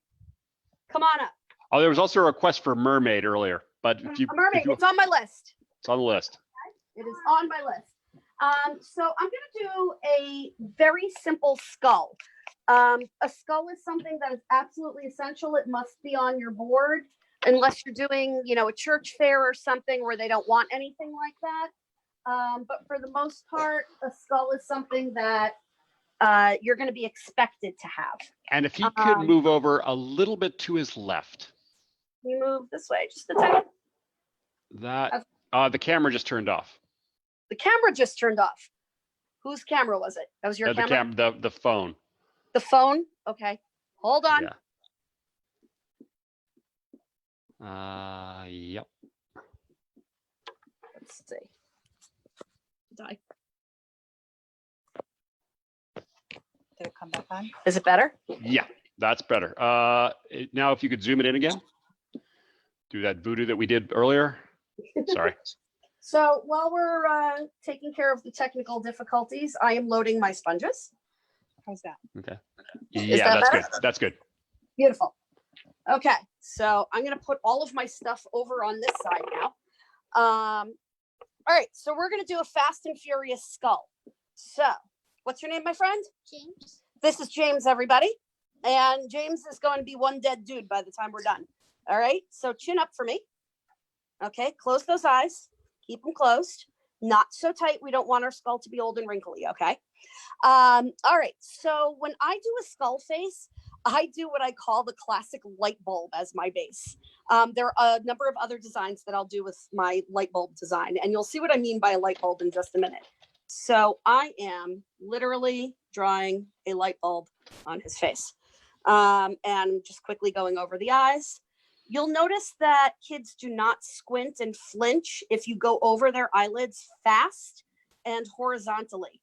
Come on up. Oh, there was also a request for Mermaid earlier, but if you, Mermaid, it's on my list. It's on the list. It is on my list. So I'm going to do a very simple skull. A skull is something that is absolutely essential. It must be on your board unless you're doing, a church fair or something where they don't want anything like that. But for the most part, a skull is something that you're going to be expected to have. And if he could move over a little bit to his left. You move this way, just a second. The camera just turned off. The camera just turned off. Whose camera was it? That was your camera? The phone. The phone? Okay. Hold on. Yeah. Yep. Let's see. Die. Did it come back on? Is it better? Yeah, that's better. Now, if you could zoom it in again. Do that voodoo that we did earlier. Sorry. So while we're taking care of the technical difficulties, I am loading my sponges. How's that? Okay. Yeah, that's good. That's good. Beautiful. Okay, so I'm going to put all of my stuff over on this side now. All right, so we're going to do a fast and furious skull. So what's your name, my friend? James. This is James, everybody. And James is going to be one dead dude by the time we're done. All right, so chin up for me. Okay, close those eyes. Keep them closed. Not so tight. We don't want our skull to be old and wrinkly, okay? All right, so when I do a skull face, I do what I call the classic light bulb as my base. There are a number of other designs that I'll do with my light bulb design, and you'll see what I mean by a light bulb in just a minute. So I am literally drawing a light bulb on his face. And just quickly going over the eyes. You'll notice that kids do not squint and flinch if you go over their eyelids fast and horizontally.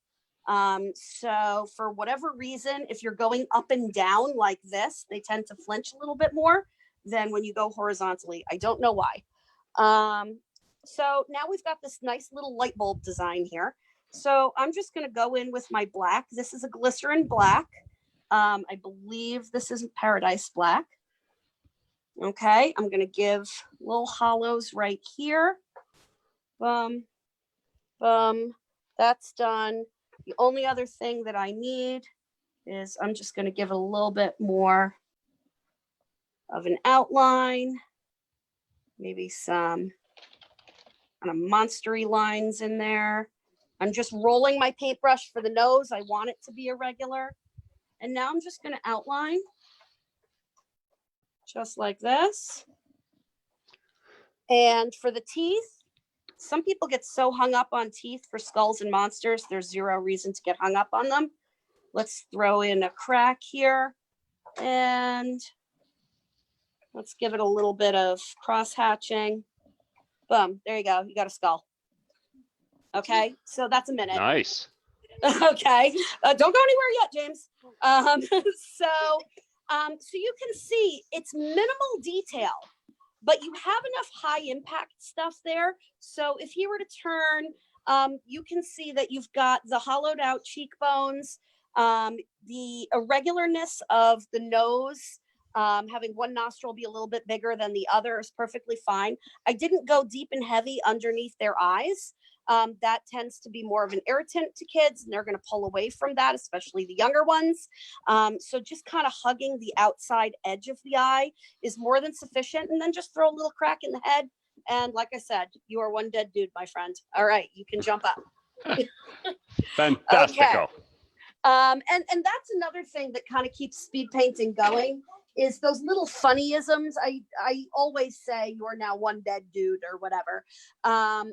So for whatever reason, if you're going up and down like this, they tend to flinch a little bit more than when you go horizontally. I don't know why. So now we've got this nice little light bulb design here. So I'm just going to go in with my black. This is a glycerin black. I believe this is Paradise Black. Okay, I'm going to give little hollows right here. That's done. The only other thing that I need is I'm just going to give a little bit more of an outline. Maybe some kind of monstery lines in there. I'm just rolling my paintbrush for the nose. I want it to be irregular. And now I'm just going to outline just like this. And for the teeth, some people get so hung up on teeth for skulls and monsters. There's zero reason to get hung up on them. Let's throw in a crack here and let's give it a little bit of cross hatching. Boom, there you go. You got a skull. Okay, so that's a minute. Nice. Okay, don't go anywhere yet, James. So you can see it's minimal detail, but you have enough high impact stuff there. So if he were to turn, you can see that you've got the hollowed out cheekbones, the irregularness of the nose, having one nostril be a little bit bigger than the other is perfectly fine. I didn't go deep and heavy underneath their eyes. That tends to be more of an irritant to kids, and they're going to pull away from that, especially the younger ones. So just kind of hugging the outside edge of the eye is more than sufficient. And then just throw a little crack in the head. And like I said, you are one dead dude, my friend. All right, you can jump up. Fantastico. Okay. And that's another thing that kind of keeps speed painting going is those little funnyisms. I always say you're now one dead dude or whatever,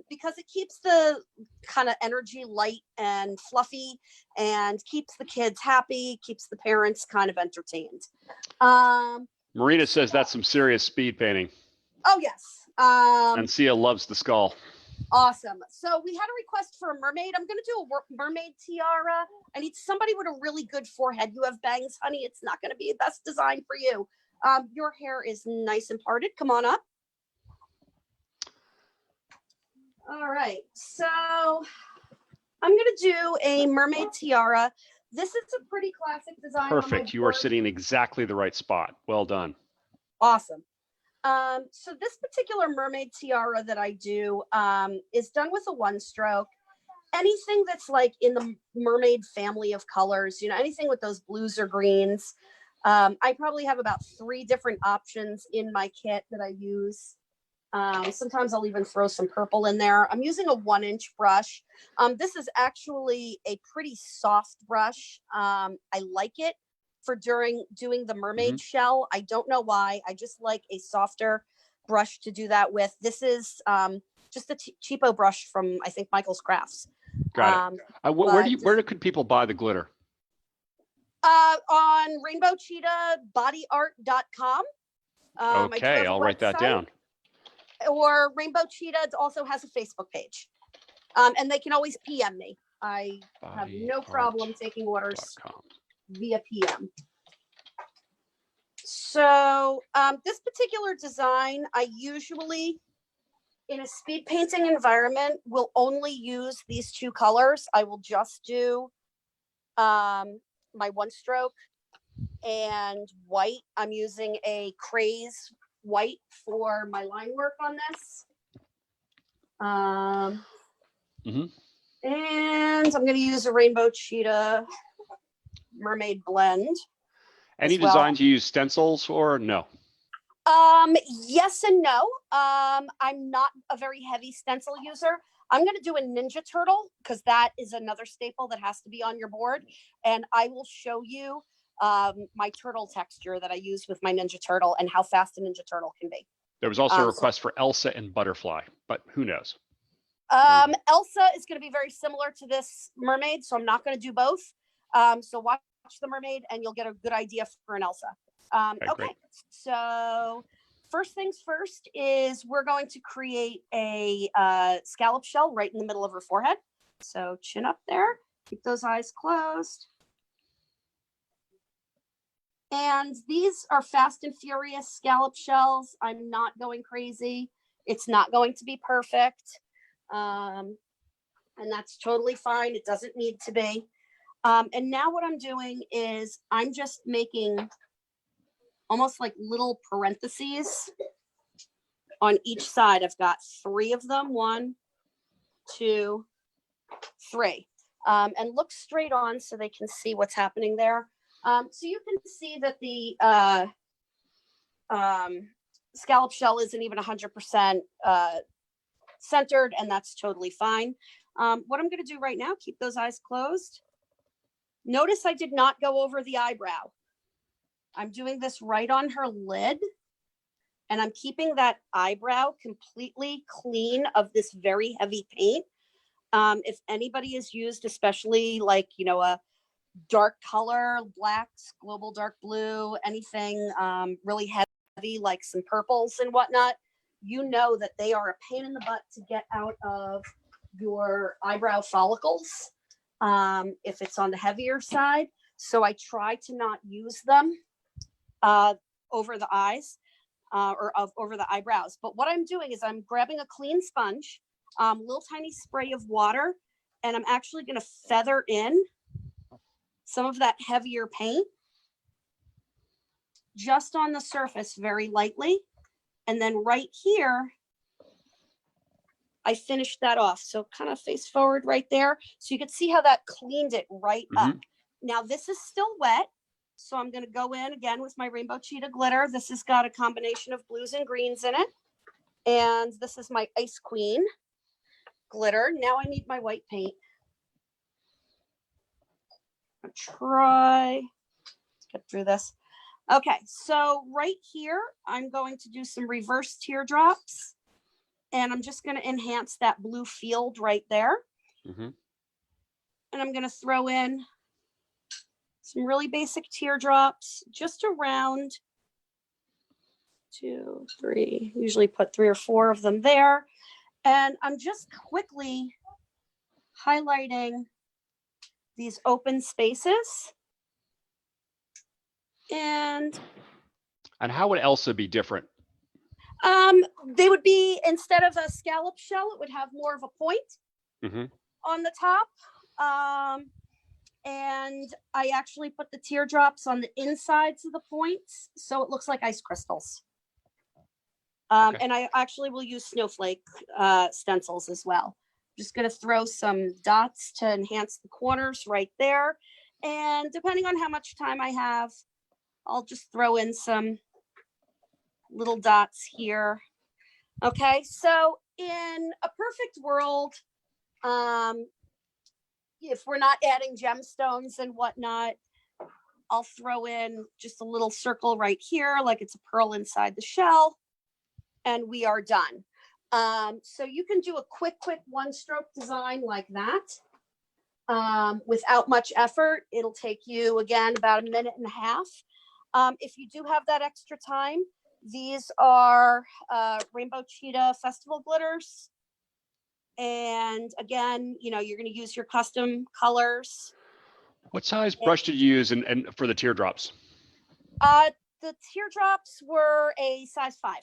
because it keeps the kind of energy light and fluffy and keeps the kids happy, keeps the parents kind of entertained. Marina says that's some serious speed painting. Oh, yes. And Sia loves the skull. Awesome. So we had a request for a mermaid. I'm going to do a mermaid tiara. I need somebody with a really good forehead. You have bangs, honey. It's not going to be the best design for you. Your hair is nice and parted. Come on up. All right. So I'm going to do a mermaid tiara. This is a pretty classic design. Perfect. You are sitting in exactly the right spot. Well done. Awesome. So this particular mermaid tiara that I do is done with a one stroke. Anything that's like in the mermaid family of colors, you know, anything with those blues or greens. I probably have about 3 different options in my kit that I use. Sometimes I'll even throw some purple in there. I'm using a 1-inch brush. This is actually a pretty soft brush. I like it for doing the mermaid shell. I don't know why. I just like a softer brush to do that with. This is just a cheapo brush from, I think, Michael's Crafts. Got it. Where could people buy the glitter? On rainbowcheetahbodyart.com. Okay, I'll write that down. Or Rainbow Cheetah also has a Facebook page. And they can always PM me. I have no problem taking orders via PM. So this particular design, I usually, in a speed painting environment, will only use these 2 colors. I will just do my one stroke and white. I'm using a Craze white for my line work on this. And I'm going to use a Rainbow Cheetah Mermaid blend. Any designs you use stencils or no? Yes and no. I'm not a very heavy stencil user. I'm going to do a Ninja Turtle because that is another staple that has to be on your board. And I will show you my turtle texture that I use with my Ninja Turtle and how fast a Ninja Turtle can be. There was also a request for Elsa and Butterfly, but who knows? Elsa is going to be very similar to this mermaid, so I'm not going to do both. So watch the mermaid and you'll get a good idea for an Elsa. Okay, so first things first is we're going to create a scallop shell right in the middle of her forehead. So chin up there, keep those eyes closed. And these are fast and furious scallop shells. I'm not going crazy. It's not going to be perfect. And that's totally fine. It doesn't need to be. And now what I'm doing is I'm just making almost like little parentheses on each side. I've got 3 of them. 1, 2, 3. And look straight on so they can see what's happening there. So you can see that the scallop shell isn't even 100% centered, and that's totally fine. What I'm going to do right now, keep those eyes closed. Notice I did not go over the eyebrow. I'm doing this right on her lid And I'm keeping that eyebrow completely clean of this very heavy paint. If anybody has used, especially like, you know, a dark color, blacks, global dark blue, anything really heavy, like some purples and whatnot, you know that they are a pain in the butt to get out of your eyebrow follicles if it's on the heavier side. So I try to not use them over the eyes over the eyebrows. But what I'm doing is I'm grabbing a clean sponge, little tiny spray of water, and I'm actually going to feather in some of that heavier paint just on the surface very lightly. And then right here, I finished that off. So kind of face forward right there. So you can see how that cleaned it right up. Now this is still wet. So I'm going to go in again with my Rainbow Cheetah glitter. This has got a combination of blues and greens in it. And this is my Ice Queen glitter. Now I need my white paint. I'll try to get through this. Okay, so right here, I'm going to do some reverse teardrops. And I'm just going to enhance that blue field right there. And I'm going to throw in some really basic teardrops just around 2, 3, usually put 3 or 4 of them there. And I'm just quickly highlighting these open spaces. And how would Elsa be different? They would be, instead of a scallop shell, it would have more of a point on the top. And I actually put the teardrops on the insides of the points, so it looks like ice crystals. And I actually will use snowflake stencils as well. Just going to throw some dots to enhance the corners right there. And depending on how much time I have, I'll just throw in some little dots here. Okay, so in a perfect world, if we're not adding gemstones and whatnot, I'll throw in just a little circle right here, like it's a pearl inside the shell, and we are done. So you can do a quick one stroke design like that without much effort. It'll take you, again, about 1.5 minutes. If you do have that extra time, these are Rainbow Cheetah Festival glitters. And again, you know, you're going to use your custom colors. What size brush did you use and for the teardrops? The teardrops were a size 5.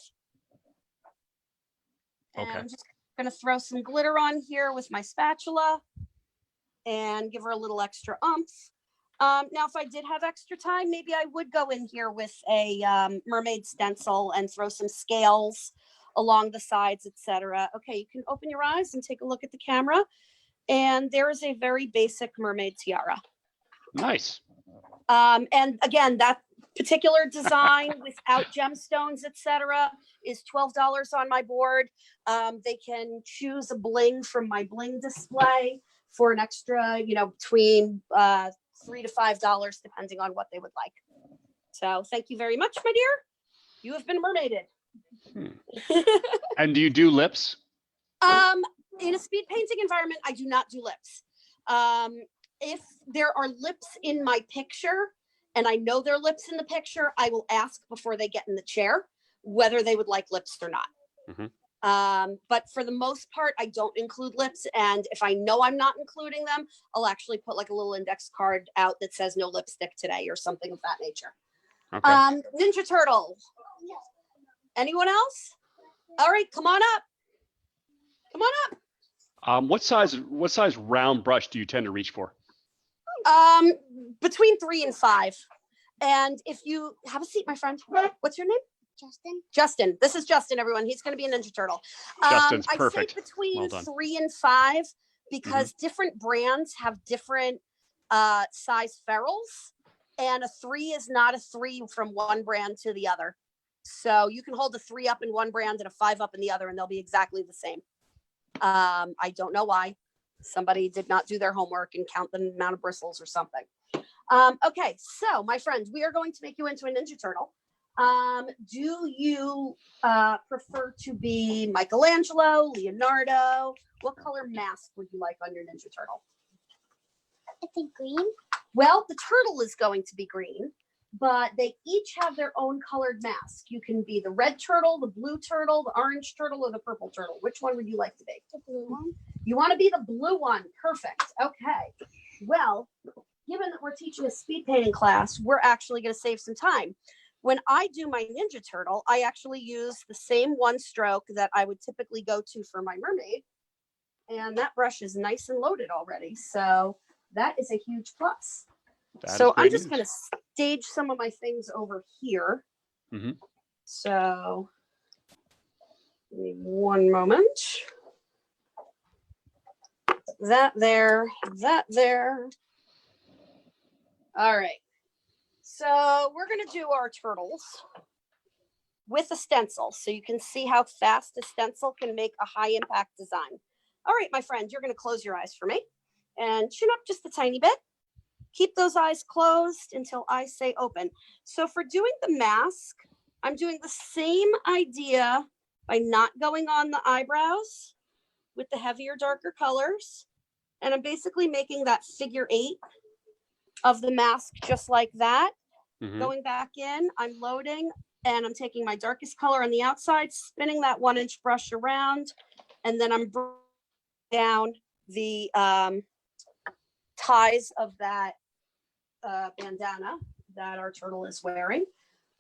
And I'm just going to throw some glitter on here with my spatula and give her a little extra oomph. Now, if I did have extra time, maybe I would go in here with a mermaid stencil and throw some scales along the sides, etc. Okay, you can open your eyes and take a look at the camera. And there is a very basic mermaid tiara. Nice. And again, that particular design without gemstones, etc., is $12 on my board. They can choose a bling from my bling display for an extra, you know, between $3 to $5, depending on what they would like. So thank you very much, my dear. You have been mermaided. And do you do lips? In a speed painting environment, I do not do lips. If there are lips in my picture and I know there are lips in the picture, I will ask before they get in the chair whether they would like lips or not. But for the most part, I don't include lips. And if I know I'm not including them, I'll actually put like a little index card out that says no lipstick today or something of that nature. Ninja Turtle. Anyone else? All right, come on up. Come on up. What size round brush do you tend to reach for? Between 3 and 5. And if you have a seat, my friend, what's your name? Justin. This is Justin, everyone. He's going to be a Ninja Turtle. Justin's perfect. I say between 3 and 5 because different brands have different size ferrules, and a 3 is not a 3 from one brand to the other. So you can hold a 3 up in one brand and a 5 up in the other, and they'll be exactly the same. I don't know why. Somebody did not do their homework and count the amount of bristles or something. Okay, so my friend, we are going to make you into a Ninja Turtle. Do you prefer to be Michelangelo, Leonardo? What color mask would you like on your Ninja Turtle? I think green. Well, the turtle is going to be green, but they each have their own colored mask. You can be the red turtle, the blue turtle, the orange turtle, or the purple turtle. Which one would you like to be? The blue one. You want to be the blue one. Perfect. Okay. Well, given that we're teaching a speed painting class, we're actually going to save some time. When I do my Ninja Turtle, I actually use the same one stroke that I would typically go to for my Mermaid. And that brush is nice and loaded already. So that is a huge plus. So I'm just going to stage some of my things over here. Mm-hmm. So give me one moment. That there, that there. All right. So we're going to do our turtles with a stencil so you can see how fast a stencil can make a high impact design. All right, my friend, you're going to close your eyes for me and chin up just a tiny bit. Keep those eyes closed until I say open. So for doing the mask, I'm doing the same idea by not going on the eyebrows with the heavier, darker colors. And I'm basically making that figure 8 of the mask just like that. Mm-hmm. Going back in, I'm loading and I'm taking my darkest color on the outside, spinning that 1-inch brush around, and then I'm bringing down the ties of that bandana that our turtle is wearing.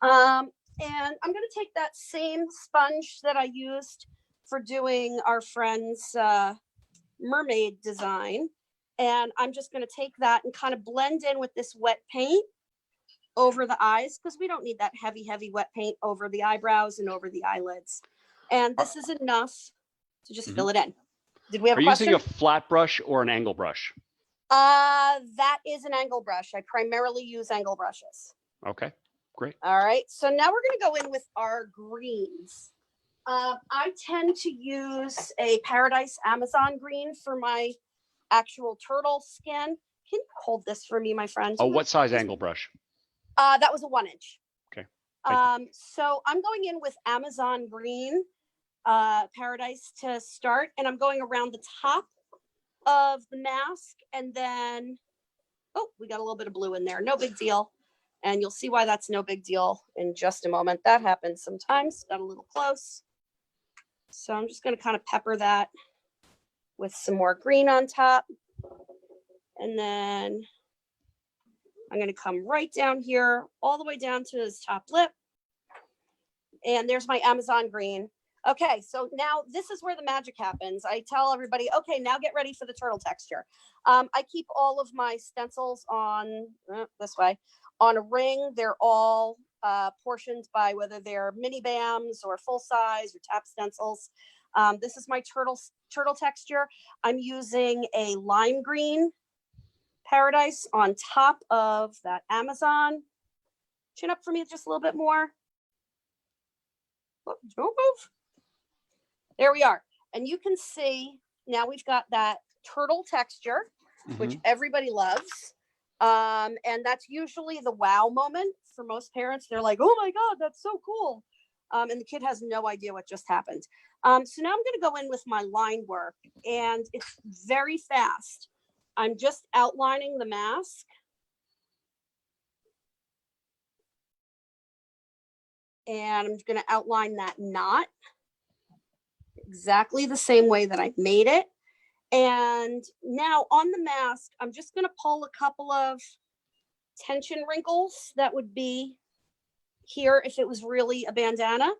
And I'm going to take that same sponge that I used for doing our friend's mermaid design. And I'm just going to take that and kind of blend in with this wet paint over the eyes, because we don't need that heavy, heavy wet paint over the eyebrows and over the eyelids. And this is enough to just fill it in. Did we have a question? Are you using a flat brush or an angle brush? That is an angle brush. I primarily use angle brushes. Okay, great. All right, so now we're going to go in with our greens. I tend to use a Paradise Amazon green for my actual turtle skin. Can you hold this for me, my friend? Oh, what size angle brush? That was a 1-inch. Okay. So I'm going in with Amazon green, Paradise to start, and I'm going around the top of the mask, and then, oh, we got a little bit of blue in there. No big deal. And you'll see why that's no big deal in just a moment. That happens sometimes. Got a little close. So I'm just going to kind of pepper that with some more green on top. And then I'm going to come right down here, all the way down to his top lip. And there's my Amazon green. Okay, so now this is where the magic happens. I tell everybody, okay, now get ready for the turtle texture. I keep all of my stencils on this way, on a ring. They're all portioned by whether they're mini BAMs or full size or tap stencils. This is my turtle texture. I'm using a lime green Paradise on top of that Amazon. Chin up for me just a little bit more. Oh, don't move. There we are. And you can see now we've got that turtle texture, which everybody loves. And that's usually the wow moment for most parents. They're like, oh my God, that's so cool. And the kid has no idea what just happened. So now I'm going to go in with my line work, and it's very fast. I'm just outlining the mask. And I'm going to outline that knot exactly the same way that I made it. And now on the mask, I'm just going to pull a couple of tension wrinkles that would be here if it was really a bandana.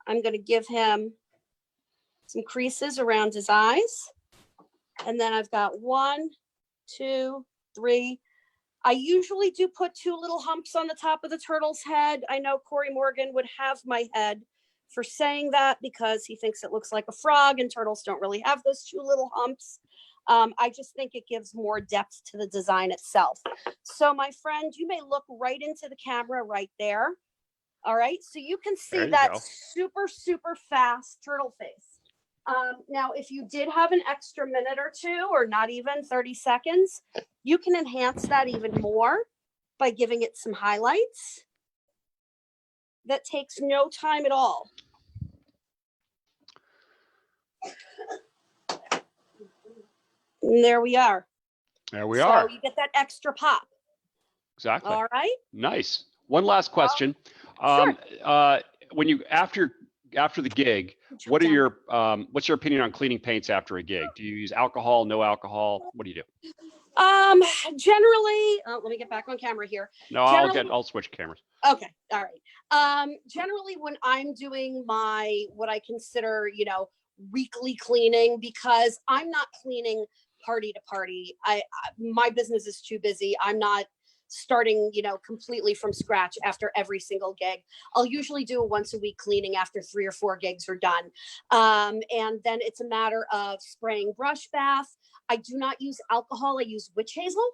I'm going to give him some creases around his eyes. And then I've got 1, 2, 3. I usually do put 2 little humps on the top of the turtle's head. I know Corey Morgan would have my head for saying that because he thinks it looks like a frog, and turtles don't really have those 2 little humps. I just think it gives more depth to the design itself. So my friend, you may look right into the camera right there. All right, so you can see that super, super fast turtle face. Now, if you did have an extra minute or 2, or not even 30 seconds, you can enhance that even more by giving it some highlights. that takes no time at all. And there we are. There we are. So you get that extra pop. Exactly. All right. Nice. One last question. Sure. When you after the gig, what are your what's your opinion on cleaning paints after a gig? Do you use alcohol, no alcohol? What do you do? Generally, let me get back on camera here. No, I'll switch cameras. Okay. All right. Generally when I'm doing what I consider, weekly cleaning, because I'm not cleaning party to party. My business is too busy. I'm not starting, completely from scratch after every single gig. I'll usually do a once a week cleaning after 3 or 4 gigs are done. And then it's a matter of spraying brush bath. I do not use alcohol. I use witch hazel.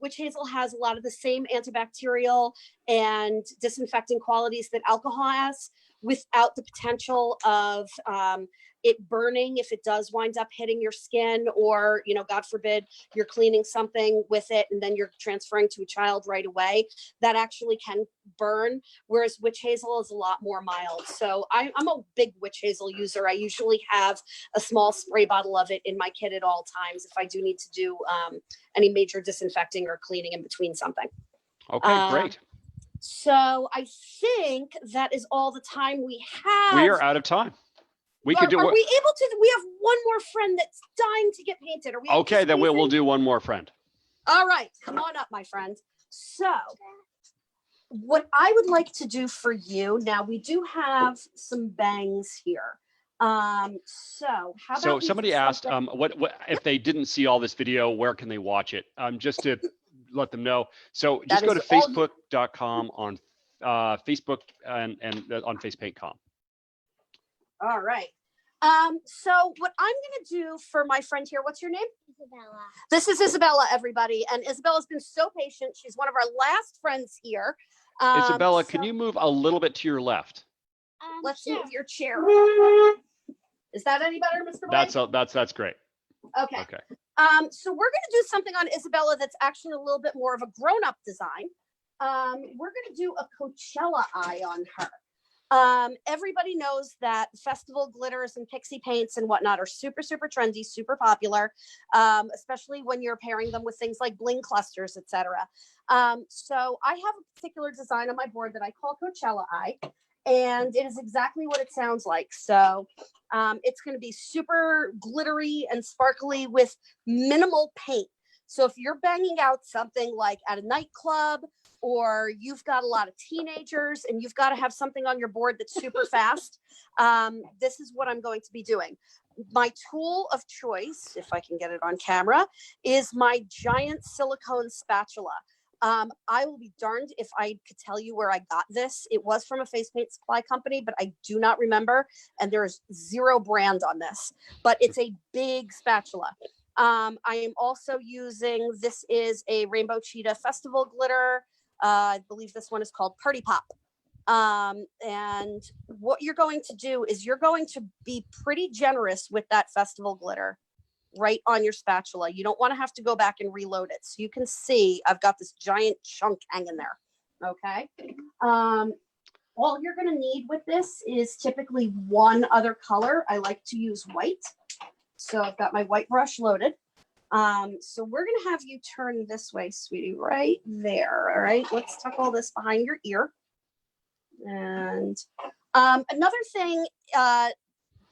Witch hazel has a lot of the same antibacterial and disinfecting qualities that alcohol has, without the potential of it burning if it does wind up hitting your skin, or, God forbid, you're cleaning something with it and then you're transferring to a child right away. That actually can burn, whereas witch hazel is a lot more mild. So I'm a big witch hazel user. I usually have a small spray bottle of it in my kit at all times if I do need to do any major disinfecting or cleaning in between something. Okay, great. So I think that is all the time we have. We are out of time. We could do. Are we able to? We have one more friend that's dying to get painted. Are we? Okay, then we'll do one more friend. All right, come on up, my friend. So, what I would like to do for you now, we do have some bangs here. So how about? So somebody asked, what if they didn't see all this video? Where can they watch it? Just to let them know. So just go to Facebook.com on Facebook and on FacePaintcom. All right. So what I'm going to do for my friend here, what's your name? Isabella. This is Isabella, everybody. And Isabella's been so patient. She's one of our last friends here. Isabella, can you move a little bit to your left? Let's move your chair. Is that any better, Mr. Blake? That's great. Okay. So we're going to do something on Isabella that's actually a little bit more of a grown-up design. We're going to do a Coachella eye on her. Everybody knows that festival glitters and pixie paints and whatnot are super, super trendy, super popular, especially when you're pairing them with things like bling clusters, etc. So I have a particular design on my board that I call Coachella Eye, and it is exactly what it sounds like. So it's going to be super glittery and sparkly with minimal paint. So if you're banging out something like at a nightclub, or you've got a lot of teenagers and you've got to have something on your board that's super fast, this is what I'm going to be doing. My tool of choice, if I can get it on camera, is my giant silicone spatula. I will be darned if I could tell you where I got this. It was from a face paint supply company, but I do not remember. And there's 0 brand on this, but it's a big spatula. I am also using, this is a Rainbow Cheetah Festival glitter. I believe this one is called Party Pop. And what you're going to do is you're going to be pretty generous with that festival glitter right on your spatula. You don't want to have to go back and reload it. So you can see I've got this giant chunk hanging there. Okay. All you're going to need with this is typically one other color. I like to use white. So I've got my white brush loaded. So we're going to have you turn this way, sweetie, right there. All right. Let's tuck all this behind your ear. And another thing,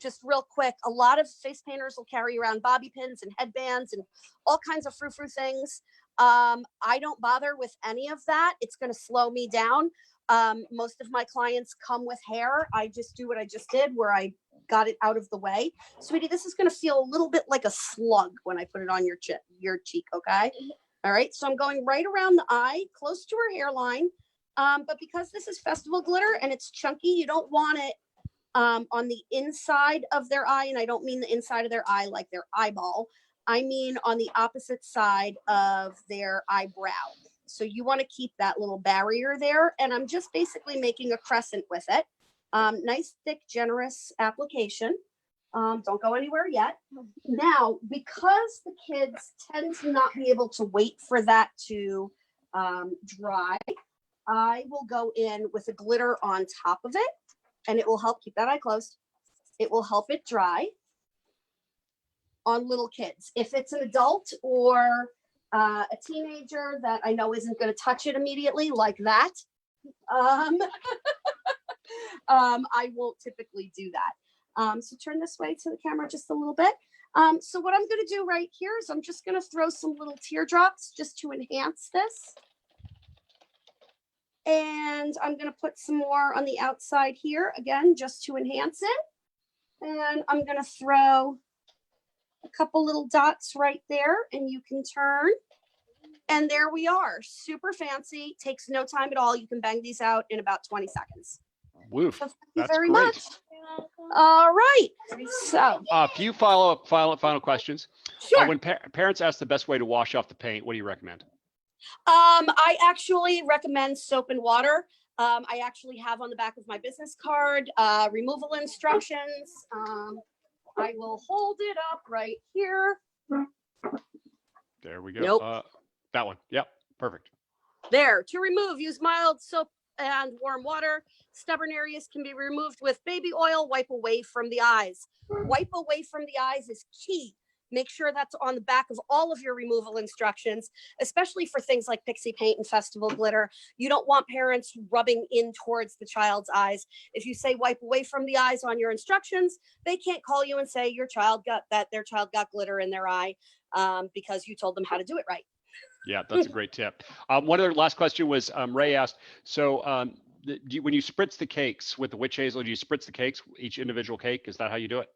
just real quick, a lot of face painters will carry around bobby pins and headbands and all kinds of frou-frou things. I don't bother with any of that. It's going to slow me down. Most of my clients come with hair. I just do what I just did, where I got it out of the way. Sweetie, this is going to feel a little bit like a slug when I put it on your cheek. Okay. All right. So I'm going right around the eye, close to her hairline. But because this is festival glitter and it's chunky, you don't want it on the inside of their eye. And I don't mean the inside of their eye like their eyeball. I mean on the opposite side of their eyebrow. So you want to keep that little barrier there. And I'm just basically making a crescent with it. Nice, thick, generous application. Don't go anywhere yet. Now, because the kids tend to not be able to wait for that to dry, I will go in with a glitter on top of it, and it will help keep that eye closed. It will help it dry on little kids. If it's an adult or a teenager that I know isn't going to touch it immediately like that, I won't typically do that. So turn this way to the camera just a little bit. So what I'm going to do right here is I'm just going to throw some little teardrops just to enhance this. And I'm going to put some more on the outside here, again, just to enhance it. And I'm going to throw a couple little dots right there, and you can turn. And there we are. Super fancy. Takes no time at all. You can bang these out in about 20 seconds. Woof. So thank you That's very great. much. All right. So A few final questions. sure. When parents ask the best way to wash off the paint, what do you recommend? I actually recommend soap and water. I actually have on the back of my business card removal instructions. I will hold it up right here. There we go. Nope. That one. Yep. Perfect. There. To remove, use mild soap and warm water. Stubborn areas can be removed with baby oil. Wipe away from the eyes. Wipe away from the eyes is key. Make sure that's on the back of all of your removal instructions, especially for things like pixie paint and festival glitter. You don't want parents rubbing in towards the child's eyes. If you say wipe away from the eyes on your instructions, they can't call you and say their child got glitter in their eye because you told them how to do it right. Yeah, that's a great tip. One other last question was Ray asked, so when you spritz the cakes with the witch hazel, do you spritz the cakes, each individual cake? Is that how you do it?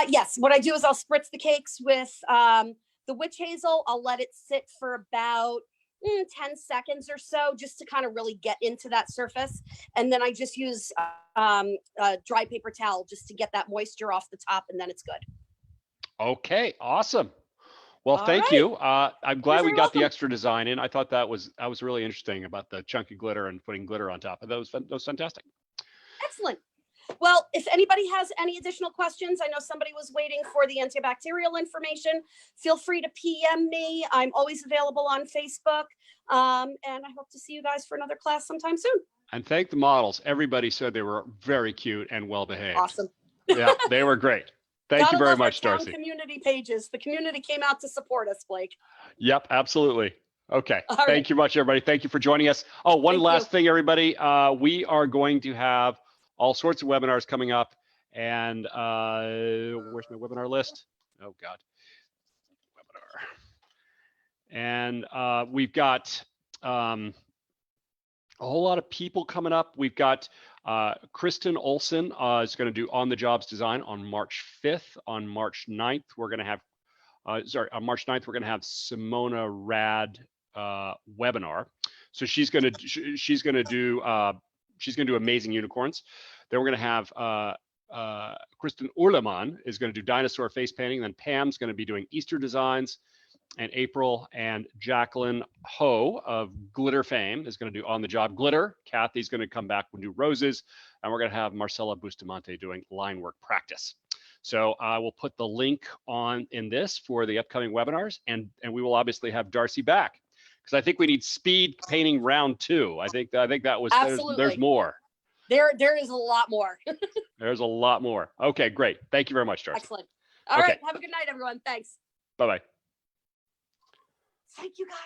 Yes, what I do is I'll spritz the cakes with the witch hazel. I'll let it sit for about 10 seconds or so just to kind of really get into that surface. And then I just use a dry paper towel just to get that moisture off the top, and then it's good. Okay, awesome. Well, All thank right. you. I'm glad we very got the welcome. extra design in. I thought that was really interesting about the chunky glitter and putting glitter on top. That was fantastic. Excellent. Well, if anybody has any additional questions, I know somebody was waiting for the antibacterial information. Feel free to PM me. I'm always available on Facebook. And I hope to see you guys for another class sometime soon. And thank the models. Everybody said they were very cute and well behaved. Awesome. Yeah, they were great. Thank you very much, Our Darci. community pages. The community came out to support us, Blake. Yep, absolutely. Okay. All Thank right. you much, everybody. Thank you for joining us. Oh, one Thank last you. thing, everybody. We are going to have all sorts of webinars coming up. And where's my webinar list? Oh, God. Webinar. And we've got a whole lot of people coming up. We've got Kristen Olson is going to do On the Jobs Design on March 5th. On March 9th, we're going to have, on March 9th, we're going to have Simona Rad webinar. So she's going to do Amazing Unicorns. Then we're going to have Kristen Urleman is going to do dinosaur face painting. Then Pam's going to be doing Easter designs. And April and Jacqueline Ho of Glitter fame is going to do On the Job Glitter. Kathy's going to come back and do roses. And we're going to have Marcella Bustamante doing line work practice. So I will put the link in this for the upcoming webinars. And we will obviously have Darci back, because I think we need speed painting round 2. I think that was, there's more. There is a lot more. There's a lot more. Okay, great. Thank you very much, Darci. Excellent. All right. Have a good night, everyone. Thanks. Bye-bye. Thank you, guys.